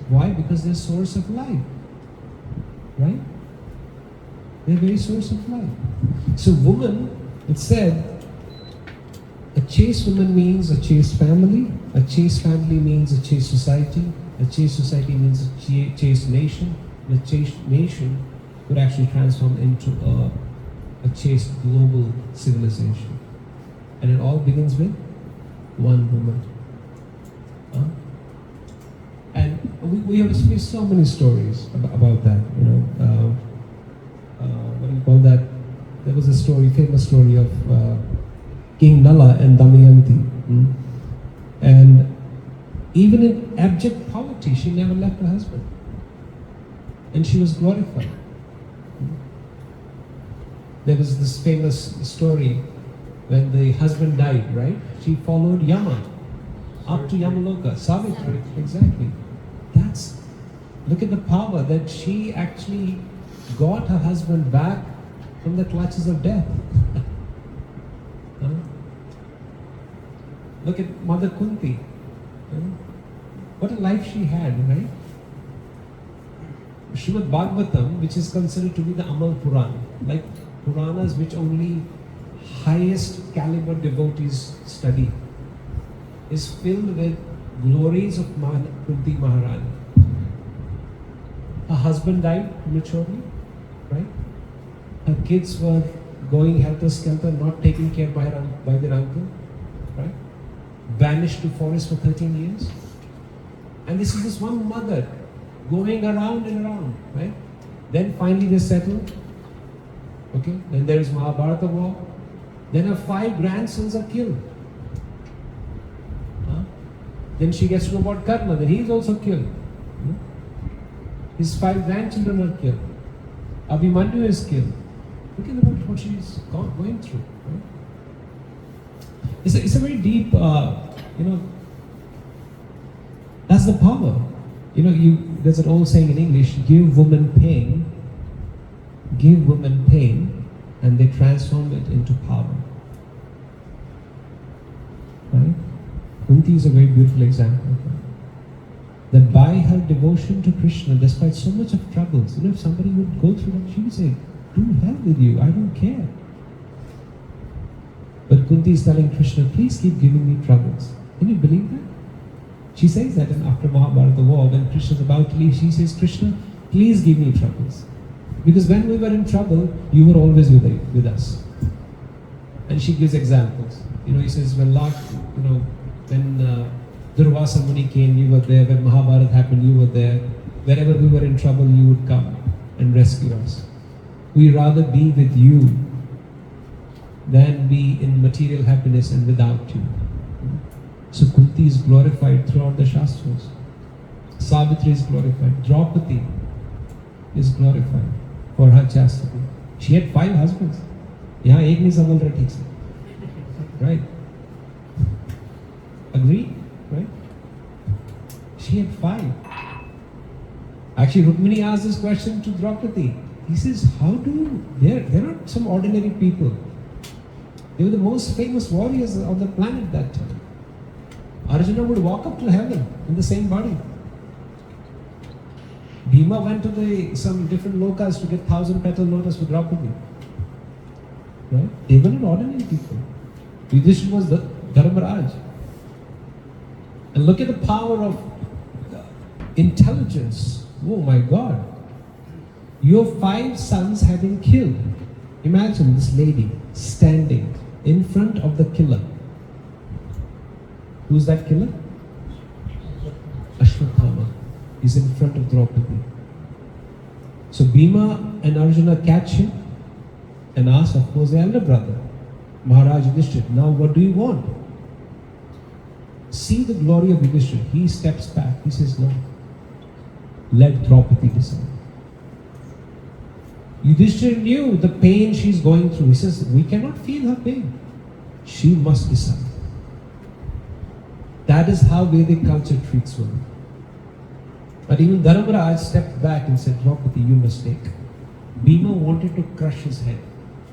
Why? Because they're source of life. Right? They're very source of life. So woman, it said, a chaste woman means a chaste family. A chaste family means a chaste society. A chaste society means a chaste nation. And a chaste nation could actually transform into a chaste global civilization. And it all begins with one woman. Huh? And we have so many stories about that. What do you call that? There was a story, famous story of King Nala and Damayanti. And even in abject poverty, she never left her husband. And she was glorified. There was this famous story when the husband died, right? She followed Yama up to Yamaloka. Savitri, exactly. Look at the power that she actually got her husband back from the clutches of death. Huh? Look at Mother Kunti. What a life she had, right? Srimad Bhagavatam, which is considered to be the Amal Puran, like Puranas which only highest caliber devotees study, is filled with glories of Kunti Maharani. Her husband died prematurely, right? Her kids were going helter-skelter, not taken care by their uncle, right? Banished to forest for 13 years. And this is this one mother going around and around, right? Then finally they settle. Okay? Then there is Mahabharata war. Then her 5 grandsons are killed. Then she gets to know about Karna, then he is also killed. His 5 grandchildren are killed. Abhimanyu is killed. Look at what she's going through. Right? It's a very deep, that's the power. There's an old saying in English, give women pain, and they transform it into power. Right? Kunti is a very beautiful example of that. That by her devotion to Krishna, despite so much of troubles, if somebody would go through that, she would say, to hell with you, I don't care. But Kunti is telling Krishna, please keep giving me troubles. Can you believe that? She says that after Mahabharata war, when Krishna is about to leave, she says, Krishna, please give me troubles. Because when we were in trouble, you were always with us. And she gives examples. He says, when Durvasa Muni came, you were there. When Mahabharata happened, you were there. Wherever we were in trouble, you would come and rescue us. We rather be with you than be in material happiness and without you. So Kunti is glorified throughout the Shastras. Savitri is glorified. Draupadi is glorified for her chastity. She had 5 husbands. Yahan ek nahi samval raha theek se. Right? Agree? Right? She had 5. Actually, Rukmini asked this question to Draupadi. He says, they're not some ordinary people. They were the most famous warriors on the planet that time. Arjuna would walk up to heaven in the same body. Bhima went to some different lokas to get 1,000-petal lotus for Draupadi. Right? They were not ordinary people. Yudhishthira was the Dharmaraj. And look at the power of intelligence. Oh my God. Your 5 sons have been killed. Imagine this lady standing in front of the killer. Who's that killer? Ashwatthama is in front of Draupadi. So Bhima and Arjuna catch him and ask, of course, the elder brother, Maharaj Yudhishthira, now what do you want? See the glory of Yudhishthira. He steps back. He says, no. Let Draupadi decide. Yudhishthira knew the pain she's going through. He says, we cannot feel her pain. She must decide. That is how Vedic culture treats women. But even Dharmaraj stepped back and said, Draupadi, you must take. Bhima wanted to crush his head.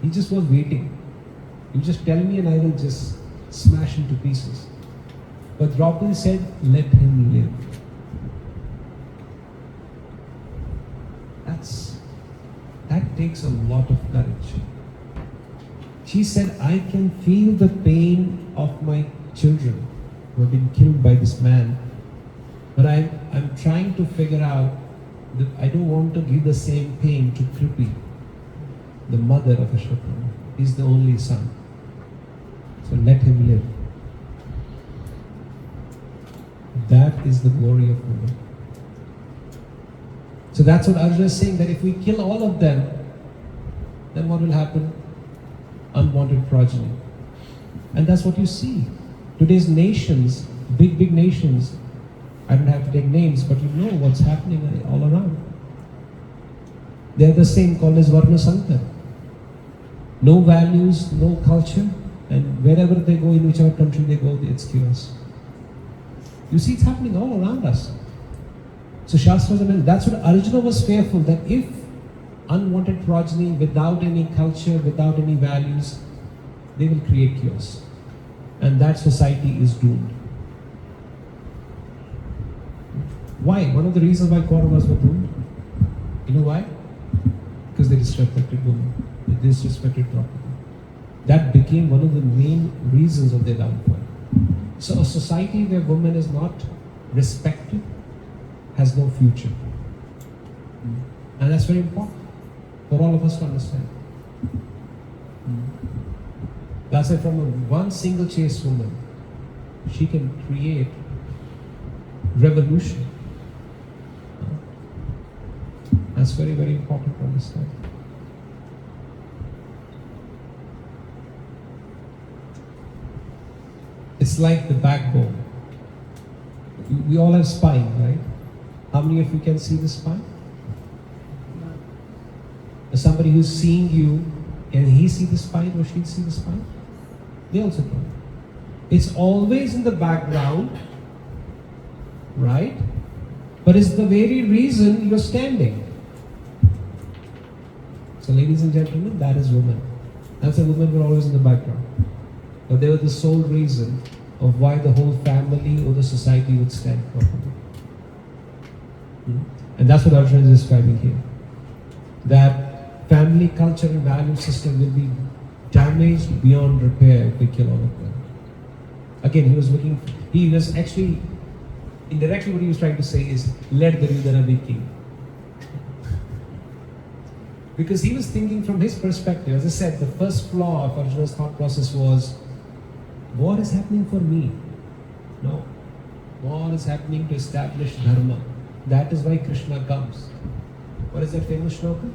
He just was waiting. You just tell me and I will just smash into pieces. But Draupadi said, let him live. That takes a lot of courage. She said, I can feel the pain of my children who have been killed by this man. But I'm trying to figure out that I don't want to give the same pain to Kripi. the mother of Ashwatthama. He's the only son. So let him live. That is the glory of women. So that's what Arjuna is saying, that if we kill all of them, then what will happen? Unwanted progeny. And that's what you see. Today's nations, big nations, I don't have to take names, but you know what's happening all around. They're the same, called as Varna Sankar. No values, no culture, and wherever they go, in whichever country they go, it's chaos. You see, it's happening all around us. So Shastras, that's what Arjuna was fearful, that if unwanted progeny, without any culture, without any values, they will create chaos. And that society is doomed. Why? One of the reasons why Kauravas were doomed. You know why? Because they disrespected women. They disrespected property. That became one of the main reasons of their downfall. So a society where woman is not respected has no future. And that's very important for all of us to understand. That's why from one single chaste woman, she can create revolution. That's very, very important to understand. It's like the backbone. We all have spine, right? How many of you can see the spine? Somebody who's seeing you, can he see the spine or she see the spine? They also can. It's always in the background, right? But it's the very reason you're standing. So ladies and gentlemen, that is women. That's why women were always in the background. But they were the sole reason of why the whole family or the society would stand properly. And that's what Arjuna is describing here. That family culture and value system will be damaged beyond repair if we kill all of them. Again, he was actually, indirectly what he was trying to say is, let Duryodhana be king. Because he was thinking from his perspective. As I said, the first flaw of Arjuna's thought process was, war is happening for me. No. War is happening to establish dharma. That is why Krishna comes. What is that famous shloka?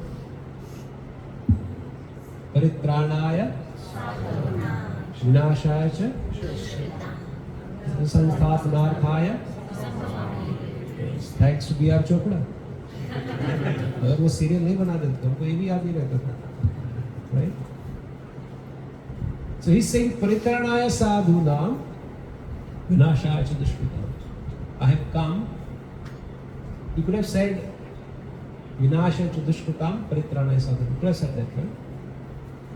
Paritranaya Vinashaya cha Sansthapanarthaya. Thanks to B.R. Chopra. अगर वो serial नहीं बना देते तो हमको ये भी याद नहीं रहता था, right? So he's saying Paritranaya sadhunam vinashaya cha dushkritam. I have come. He could have said vinashaya cha dushkritam paritranaya sadhunam. He could have said that, right?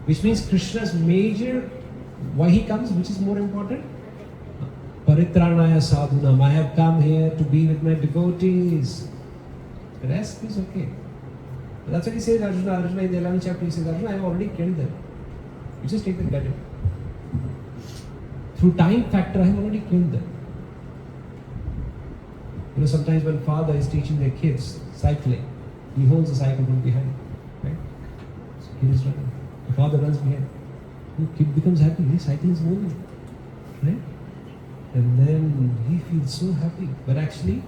Which means Krishna's major, why he comes, which is more important? Paritranaya sadhunam. I have come here to be with my devotees. The rest is okay. But that's what he says, Arjuna in the 11th chapter, he says, Arjuna, I have already killed them. You just take the credit. Through time factor, I have already killed them. You know, sometimes when father is teaching their kids cycling, he holds the cycle from behind, right? So kid is running. The father runs behind. The kid becomes happy. His cycle is moving, right? And then he feels so happy. But actually,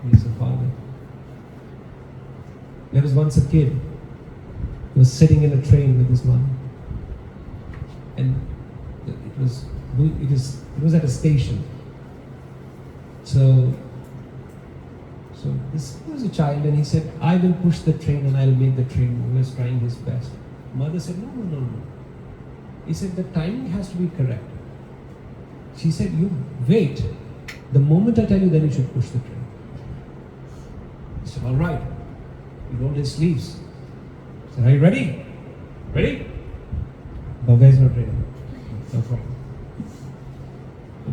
he is a father. There was once a kid who was sitting in a train with his mom, and it was at a station. So this was a child, and he said, "I will push the train and I'll make the train move." He was trying his best. Mother said, "No." He said, "The timing has to be correct." She said, "You wait. The moment I tell you, then you should push the train." He said, "All right." He rolled his sleeves. He said, "Are you ready? Ready?" Bhavya is not ready. No problem.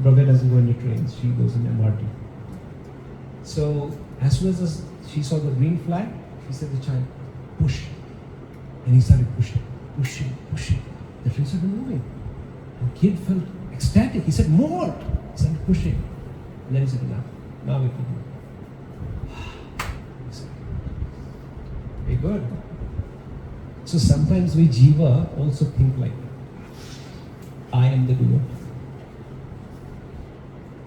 Bhavya doesn't go into trains. She goes in MRT. So as soon as she saw the green flag, she said to the child, "Push." And he started pushing. The train started moving. And the kid felt ecstatic. He said, "More." He started pushing. And then he said, "Enough. Now we can move." Very good. So sometimes we jiva also think like, I am the doer.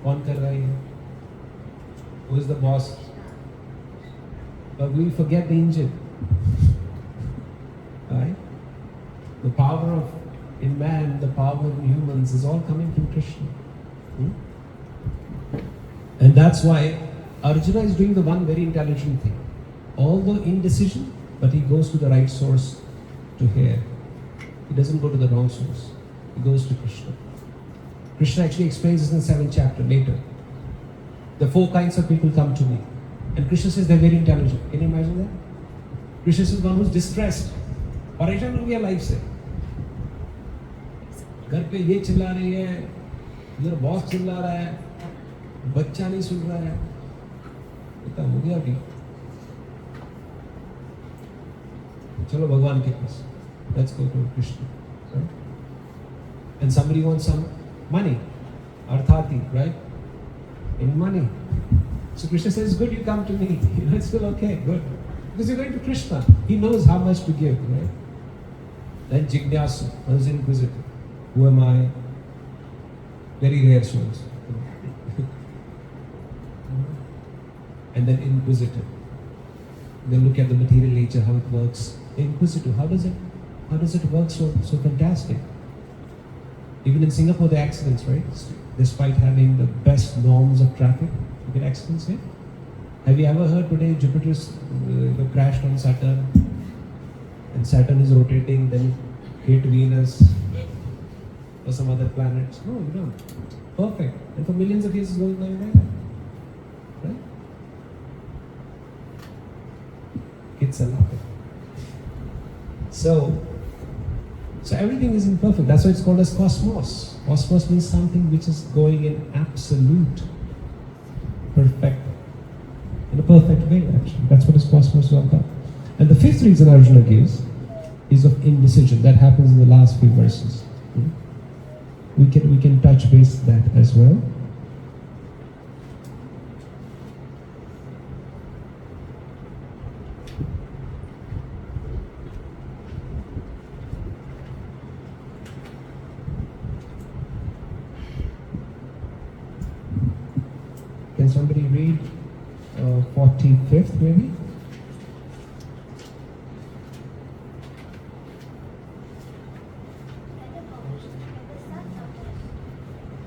कौन कर रहा है? Who is the boss? But we forget the engine. Right? The power of in man, the power in humans is all coming from Krishna. And that's why Arjuna is doing the one very intelligent thing. Although indecision, but he goes to the right source to hear. He doesn't go to the wrong source. He goes to Krishna. Krishna actually explains this in the 7th chapter later. The 4 kinds of people come to me. And Krishna says they're very intelligent. Can you imagine that? Krishna is one who's distressed. परेशान हो गया life से. घर पे ये चिल्ला रही है, इधर बॉस चिल्ला रहा है, बच्चा नहीं सुन रहा है. इतना हो गया अभी. चलो भगवान के पास. Let's go to Krishna. Right? And somebody wants some money, arthati, right? In money. So Krishna says, good, you come to me. You know, it's still okay, good. Because you're going to Krishna. He knows how much to give, right? Then Jignasu, who's inquisitive. Who am I? Very rare souls. And then inquisitive. Then look at the material nature, how it works. Inquisitive, how does it work so fantastic? Even in Singapore, the accidents, right? Despite having the best norms of traffic, you get accidents here. Have you ever heard today Jupiter's crashed on Saturn, and Saturn is rotating, then it hit Venus or some other planets? No, you don't. Perfect. And for millions of years it's going like that. Right? Kids are laughing. So everything is imperfect. That's why it's called as cosmos. Cosmos means something which is going in absolute, perfect, in a perfect way actually. That's what this cosmos is all about. And the 5th reason Arjuna gives is of indecision. That happens in the last few verses. We can touch base that as well. Can somebody read 45th maybe?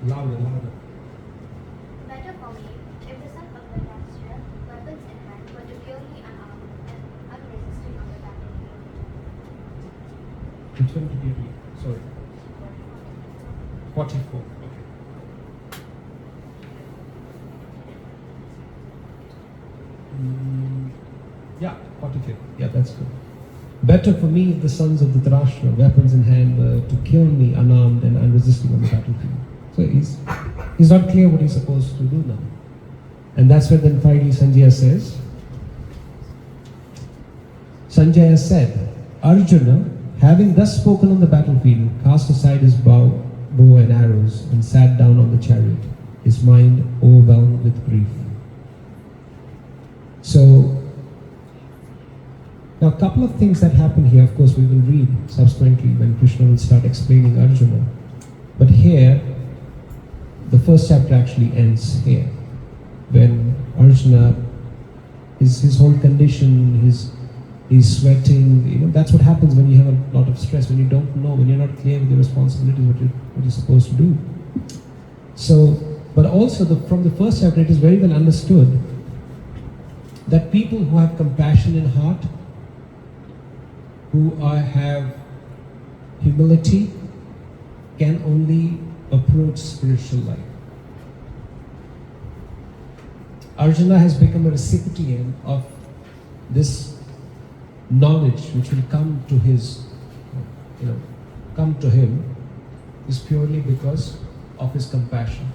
Louder. Better for me if the son of the Dastra, weapons in hand, were to kill me unarmed and unresisting on the battlefield. Which one did you read? Sorry. 44. Okay. Yeah, 45th. Yeah, that's good. Better for me if the sons of the Dhritarashtra, weapons in hand, were to kill me unarmed and unresisting on the battlefield. So he's not clear what he's supposed to do now. And that's where then finally Sanjaya says, Sanjaya said, Arjuna, having thus spoken on the battlefield, cast aside his bow and arrows and sat down on the chariot, his mind overwhelmed with grief. So, now a couple of things that happen here, of course we will read subsequently when Krishna will start explaining Arjuna. But here, the first chapter actually ends here. When Arjuna, his whole condition, he's sweating, that's what happens when you have a lot of stress, when you don't know, when you're not clear with your responsibilities, what you're supposed to do. So, but also from the first chapter it is very well understood that people who have compassion in heart, who have humility, can only approach spiritual life. Arjuna has become a recipient of this knowledge which will come to him is purely because of his compassion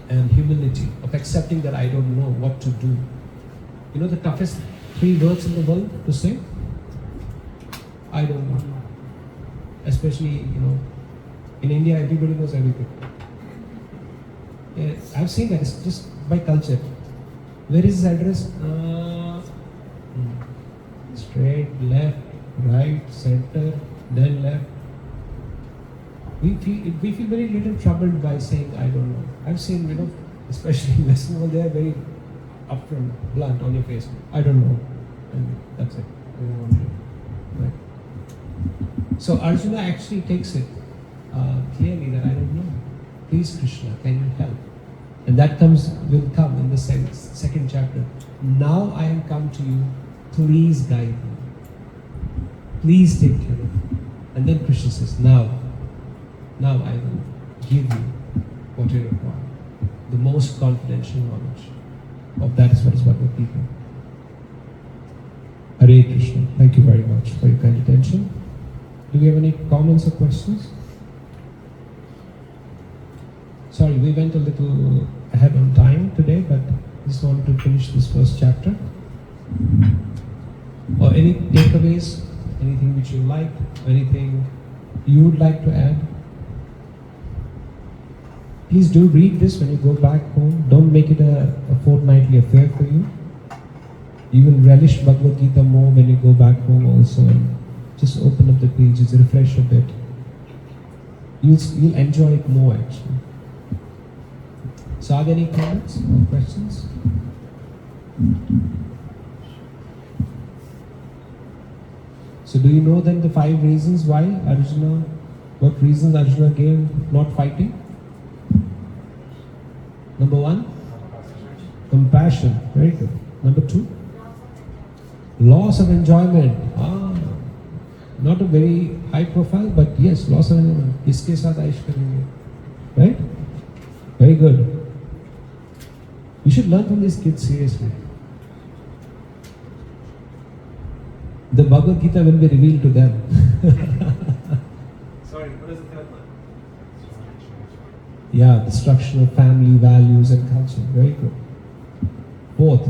and humility, of accepting that I don't know what to do. The toughest 3 words in the world to say? I don't know. Especially, in India, everybody knows everything. Yeah, I've seen that. It's just by culture. Where is his address? Straight, left, right, center, then left. We feel very little troubled by saying I don't know. I've seen, especially in Western world, they are very upfront, blunt on your face. I don't know, and that's it. They don't want to, right? So Arjuna actually takes it clearly that I don't know. Please, Krishna, can you help? And that will come in the second chapter. Now I have come to you. Please guide me. Please take care of me. And then Krishna says, now I will give you what you require. The most confidential knowledge of that is what is Bhagavad Gita. Hare Krishna. Thank you very much for your kind attention. Do we have any comments or questions? Sorry, we went a little ahead on time today, but just wanted to finish this first chapter. Or any takeaways, anything which you like, anything you would like to add? Please do read this when you go back home. Don't make it a fortnightly affair for you. You will relish Bhagavad Gita more when you go back home also. And just open up the pages, refresh a bit. You'll enjoy it more actually. So are there any comments or questions? So do you know then the 5 reasons why Arjuna, what reasons Arjuna gave not fighting? Number 1, compassion. Very good. Number 2, loss of enjoyment. Not a very high profile, but yes, loss of enjoyment. Iske saath aish karenge. Right? Very good. You should learn from these kids seriously. The Bhagavad Gita will be revealed to them. Sorry, what is the third one? Yeah, destruction of family values and culture. Very good. 4th.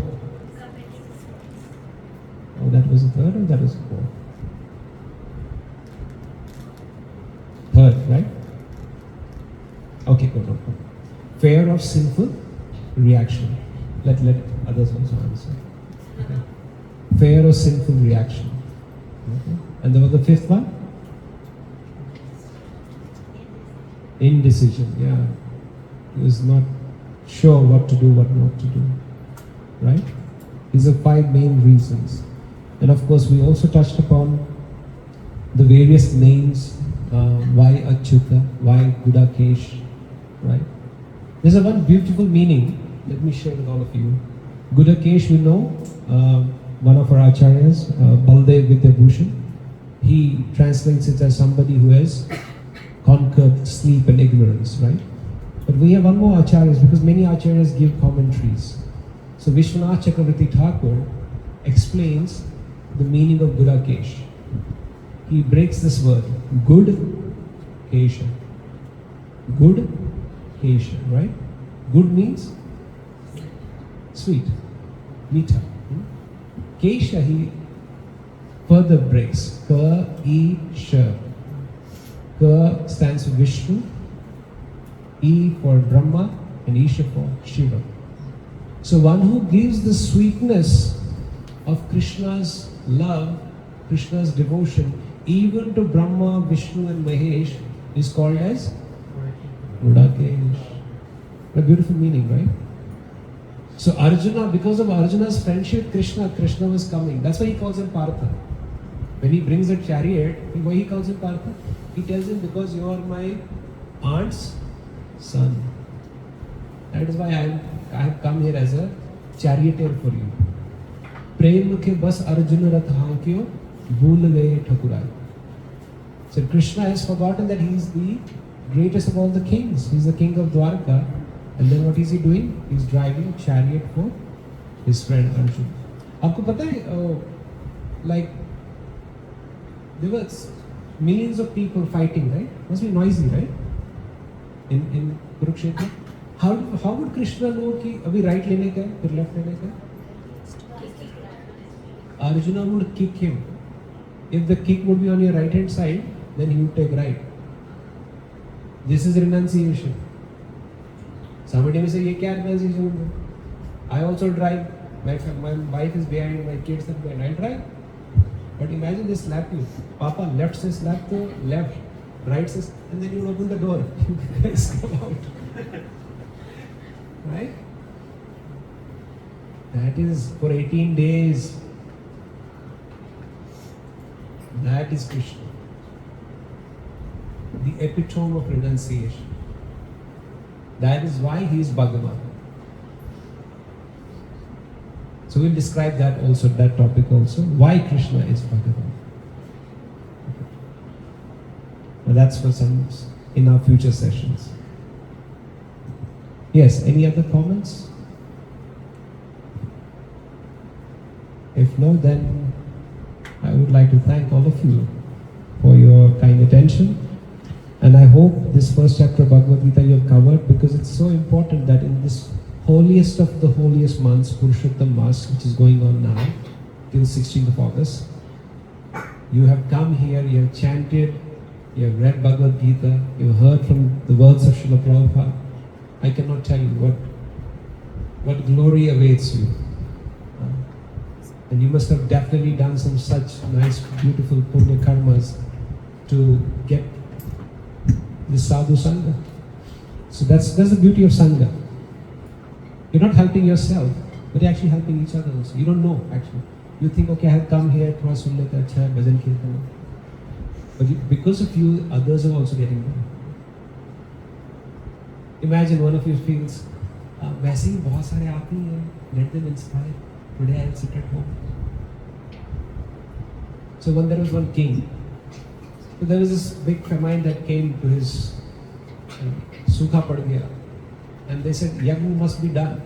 Oh, that was the 3rd or that was the 4th? 3rd, right? Okay, good. Fear of sinful reaction. Let others also answer. Okay. Fear of sinful reaction. Okay. And there was the 5th one? Indecision. Yeah. He was not sure what to do, what not to do. Right? These are 5 main reasons. And of course, we also touched upon the various names. Why Achyuta? Why Gudakesh? Right? There's a one beautiful meaning. Let me share with all of you. Gudakesh, we know, one of our acharyas, Baldev Vidyabhushan, he translates it as somebody who has conquered sleep and ignorance, right? But we have one more acharyas because many acharyas give commentaries. So Vishwanath Chakravarti Thakur explains the meaning of Gudakesh. He breaks this word, good Kesha. Good Kesha, right? Good means sweet, meeta. Kesha, he further breaks. Ka, E, Sha. Ka stands for Vishnu, E for Brahma, and Isha for Shiva. So one who gives the sweetness of Krishna's love, Krishna's devotion, even to Brahma, Vishnu and Mahesh, is called as Gudakesh. A beautiful meaning, right? So Arjuna, because of Arjuna's friendship with Krishna, Krishna was coming. That's why he calls him Partha. When he brings a chariot, why he calls him Partha? He tells him, because you are my aunt's son. That is why I have come here as a charioteer for you. Prem ke bas Arjuna rath hankyo bhul gaye Thakurai. So Krishna has forgotten that he is the greatest of all the kings. He is the king of Dwarka. And then what is he doing? He is driving a chariot for his friend Arjuna. आपको पता है, like there were millions of people fighting, right? Must be noisy, right? In Kurukshetra. How would Krishna know कि अभी right लेने का है, फिर left लेने का है? Arjuna would kick him. If the kick would be on your right hand side, then he would take right. This is renunciation. Somebody may say, ये क्या renunciation है? I also drive. My wife is behind, my kids are behind. I drive. But imagine they slap you. Papa, left says slap the left, right says, and then you open the door. You guys come out. Right? That is for 18 days. That is Krishna. The epitome of renunciation. That is why he is Bhagavan. So we'll describe that also, that topic also. Why Krishna is Bhagavan. Now that's for some in our future sessions. Yes, any other comments? If no, then I would like to thank all of you for your kind attention. And I hope this first chapter of Bhagavad Gita you have covered, because it's so important that in this holiest of the holiest months, Purushottam Mas, which is going on now, till 16th of August, you have come here, you have chanted, you have read Bhagavad Gita, you have heard from the words of Srila Prabhupada. I cannot tell you what glory awaits you. And you must have definitely done some such nice, beautiful punya karmas to get the sadhu sangha. So that's the beauty of sangha. You're not helping yourself, but you're actually helping each other also. You don't know actually. You think, okay, I have come here, thoda sun leta, acha hai, bhajan kirtan. But because of you, others are also getting better. Imagine one of you feels, वैसे ही बहुत सारे आते ही हैं, let them inspire. Today I'll sit at home. So when there was one king, so there was this big famine that came to his Sukha pad gaya. And they said, Yagna must be done.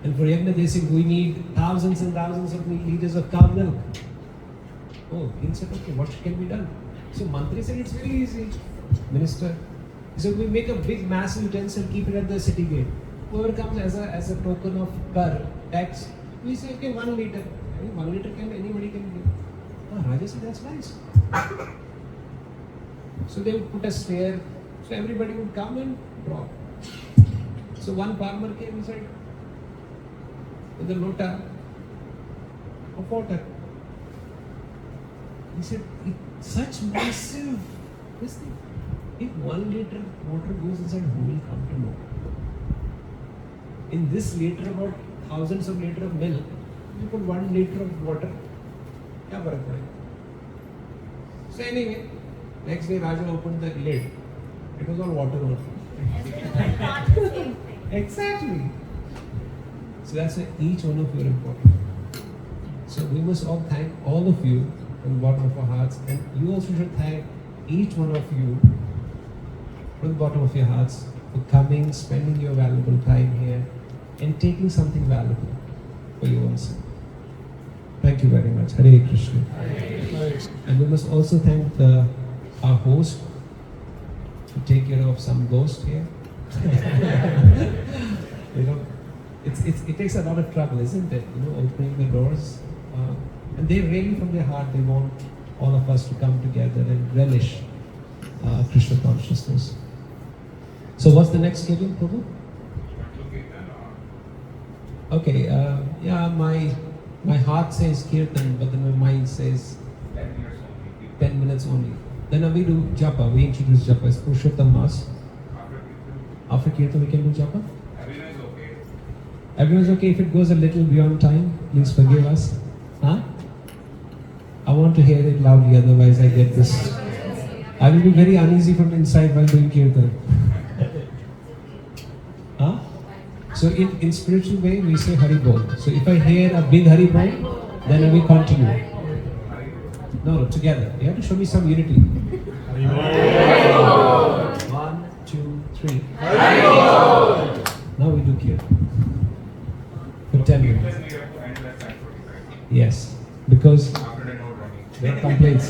And for Yagna they said, we need thousands and thousands of liters of cow milk. Oh, king said, okay, what can be done? So Mantri said, it's very easy. Minister, he said, we make a big massive utensil, keep it at the city gate. Whoever comes as a token of kar, tax, we say, okay, 1 liter. 1 liter anybody can give. Raja said, that's nice. So they would put a stair, so everybody would come and drop. So one farmer came inside with a lota of water. He said, it's such massive this thing. If 1 liter of water goes inside, who will come to know? In this liter, about thousands of liters of milk, you put 1 liter of water, kya farak padega? So anyway, next day Raja opened the lid. It was all water only. Not the same thing. Exactly. So that's why each one of you are important. So we must all thank all of you from the bottom of our hearts, and you also should thank each one of you from the bottom of your hearts for coming, spending your valuable time here, and taking something valuable for your own self. Thank you very much. Hare Krishna. And we must also thank our host to take care of some ghost here. You know, it takes a lot of trouble, isn't it? You know, opening the doors. And they really, from their heart, they want all of us to come together and relish Krishna consciousness. So, what's the next schedule, Prabhu? Okay, yeah, my heart says Kirtan, but then my mind says 10 minutes only. Then we do Japa, we introduce Japa, it's Purushottam Mas. After Kirtan we can do Japa? Everyone is okay. Everyone's okay if it goes a little beyond time, please forgive us. Huh? I want to hear it loudly, otherwise I get this. I will be very uneasy from inside while doing Kirtan. Huh? So in spiritual way we say Hari Bol. So if I hear a big Hari Bol, then I will continue. No, together. You have to show me some unity. Hari Bol. 1, 2, 3. Hari Bol. Now we do Kirtan. For 10 minutes. We have to end at 9:45. Yes, because After the note running. there are complaints.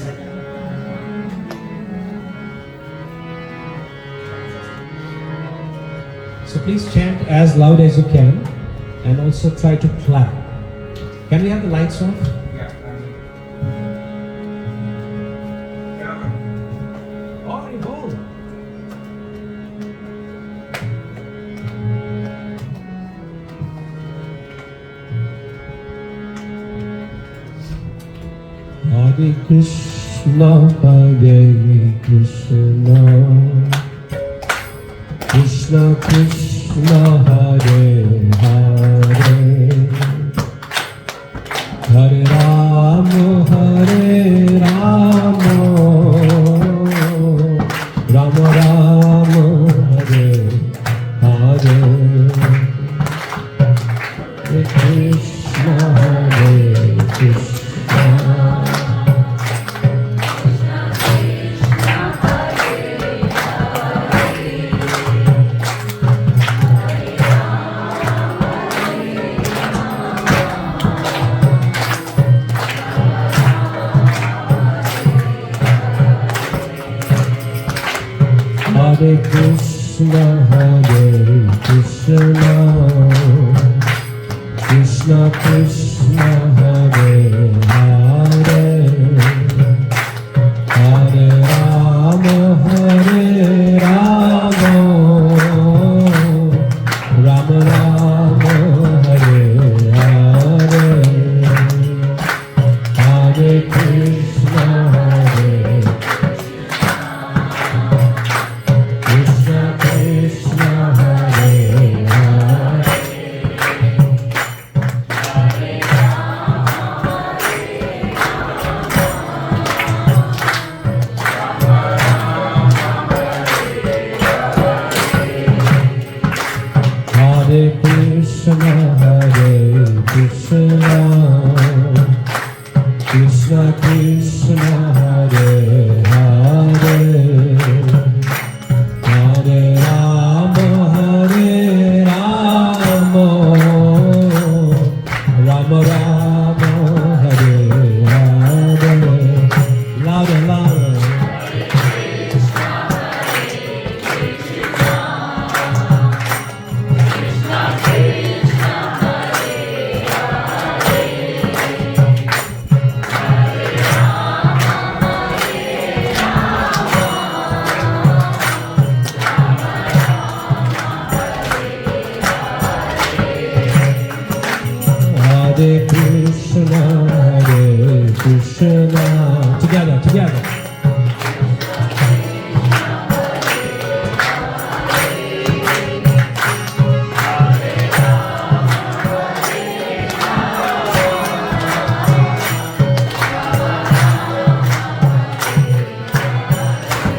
So please chant as loud as you can, and also try to clap. Can we have the lights off? Yeah. Hari Bol. Hare Krishna, Hare Krishna, Krishna Krishna, Hare Hare, Hare Rama, Hare Rama, Rama Rama, Hare Hare, Hare Krishna, Hare Krishna. Hare Krishna, Hare Krishna, Krishna Krishna, Hare Hare, Hare Rama, Hare Rama, Rama Rama, Hare Hare, Hare Krishna, Hare Krishna Krishna, Hare Hare. Hare Krishna, Hare Krishna, Krishna Krishna, Hare Hare, Hare Rama, Hare Rama, Rama Rama, Hare Hare. Louder, louder. Hare Krishna, Hare Krishna. Together, together.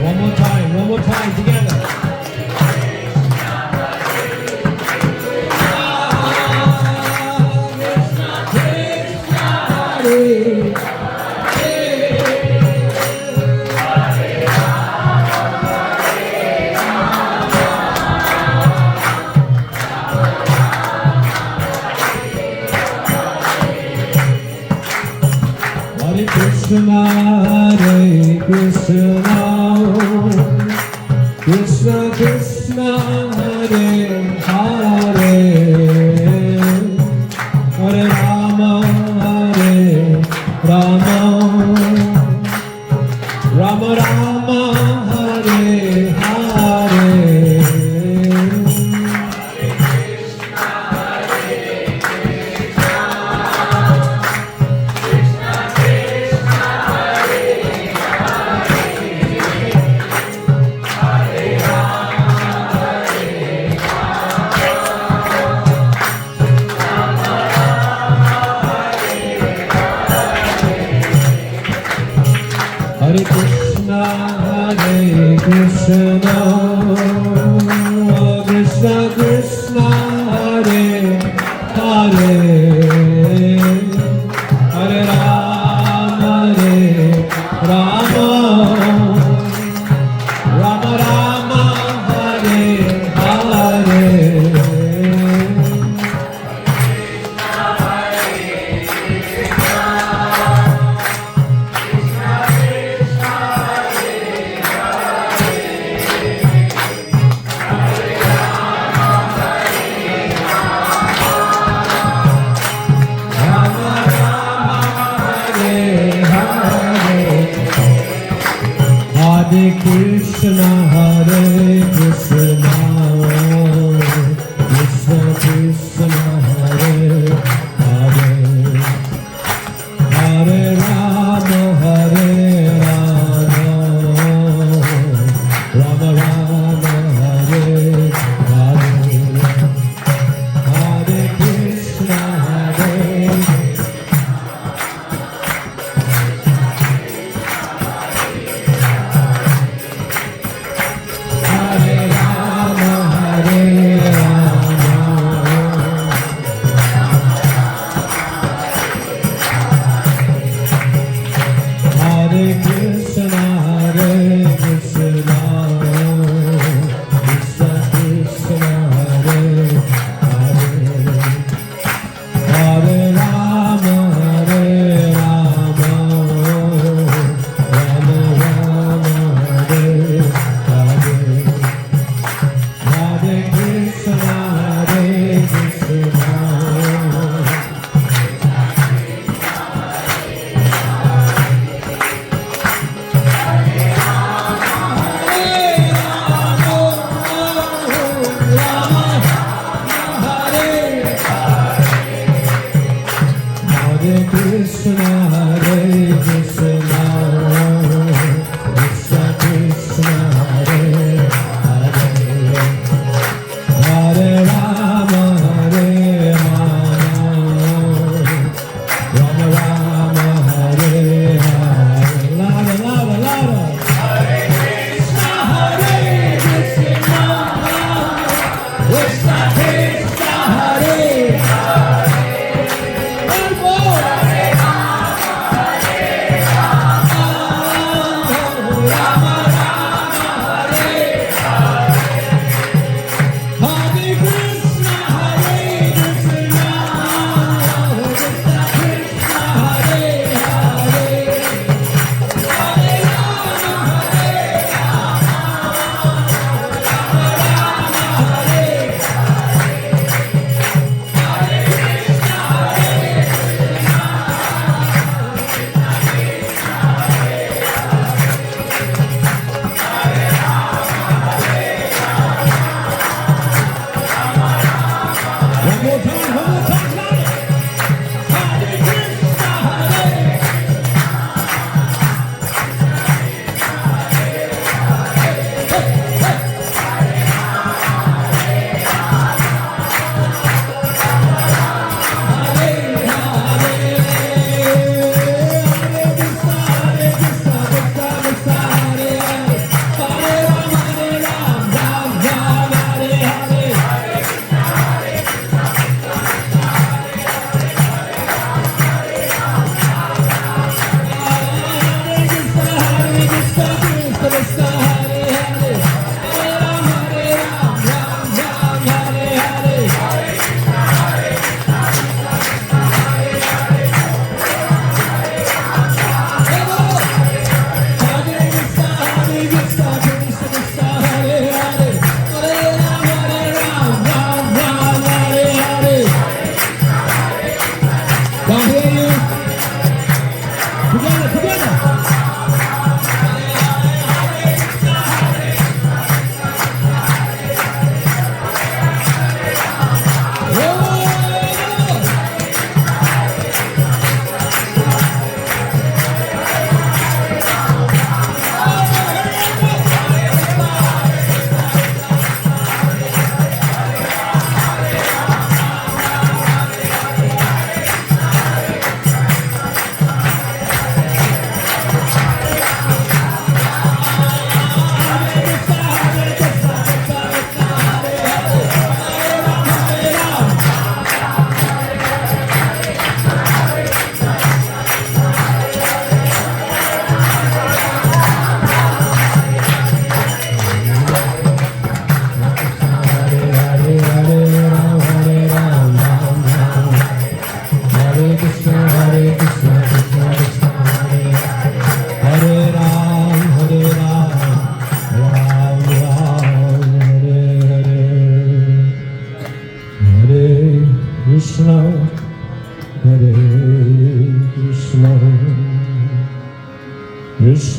One more time, together. Hare Krishna, Hare Krishna, Krishna Krishna, Hare Hare, Hare Rama, Hare Rama, Rama Rama, Hare Hare. Hare Krishna, Hare Krishna, Krishna Krishna, Hare Hare, Hare Rama, Hare Rama, Rama Rama, Hare Hare. Hare Krishna, Hare Krishna, Krishna Krishna, Hare Hare, Hare Rama,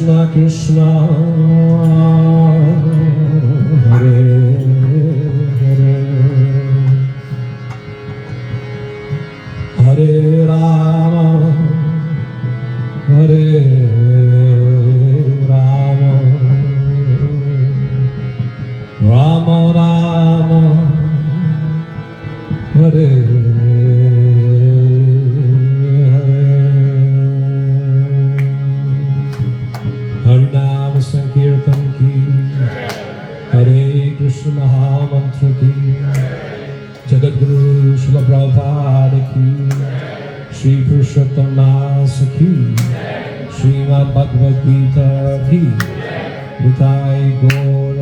Krishna Krishna Hare Hare Hare Rama Hare Rama Rama Rama Hare Harinam Sankirtan ki Hare Krishna Mahamantra ki Jagadguru Srila Prabhupada ki Shri Purushottam Das ki Srimad Bhagavad Gita ki Nitai Gaur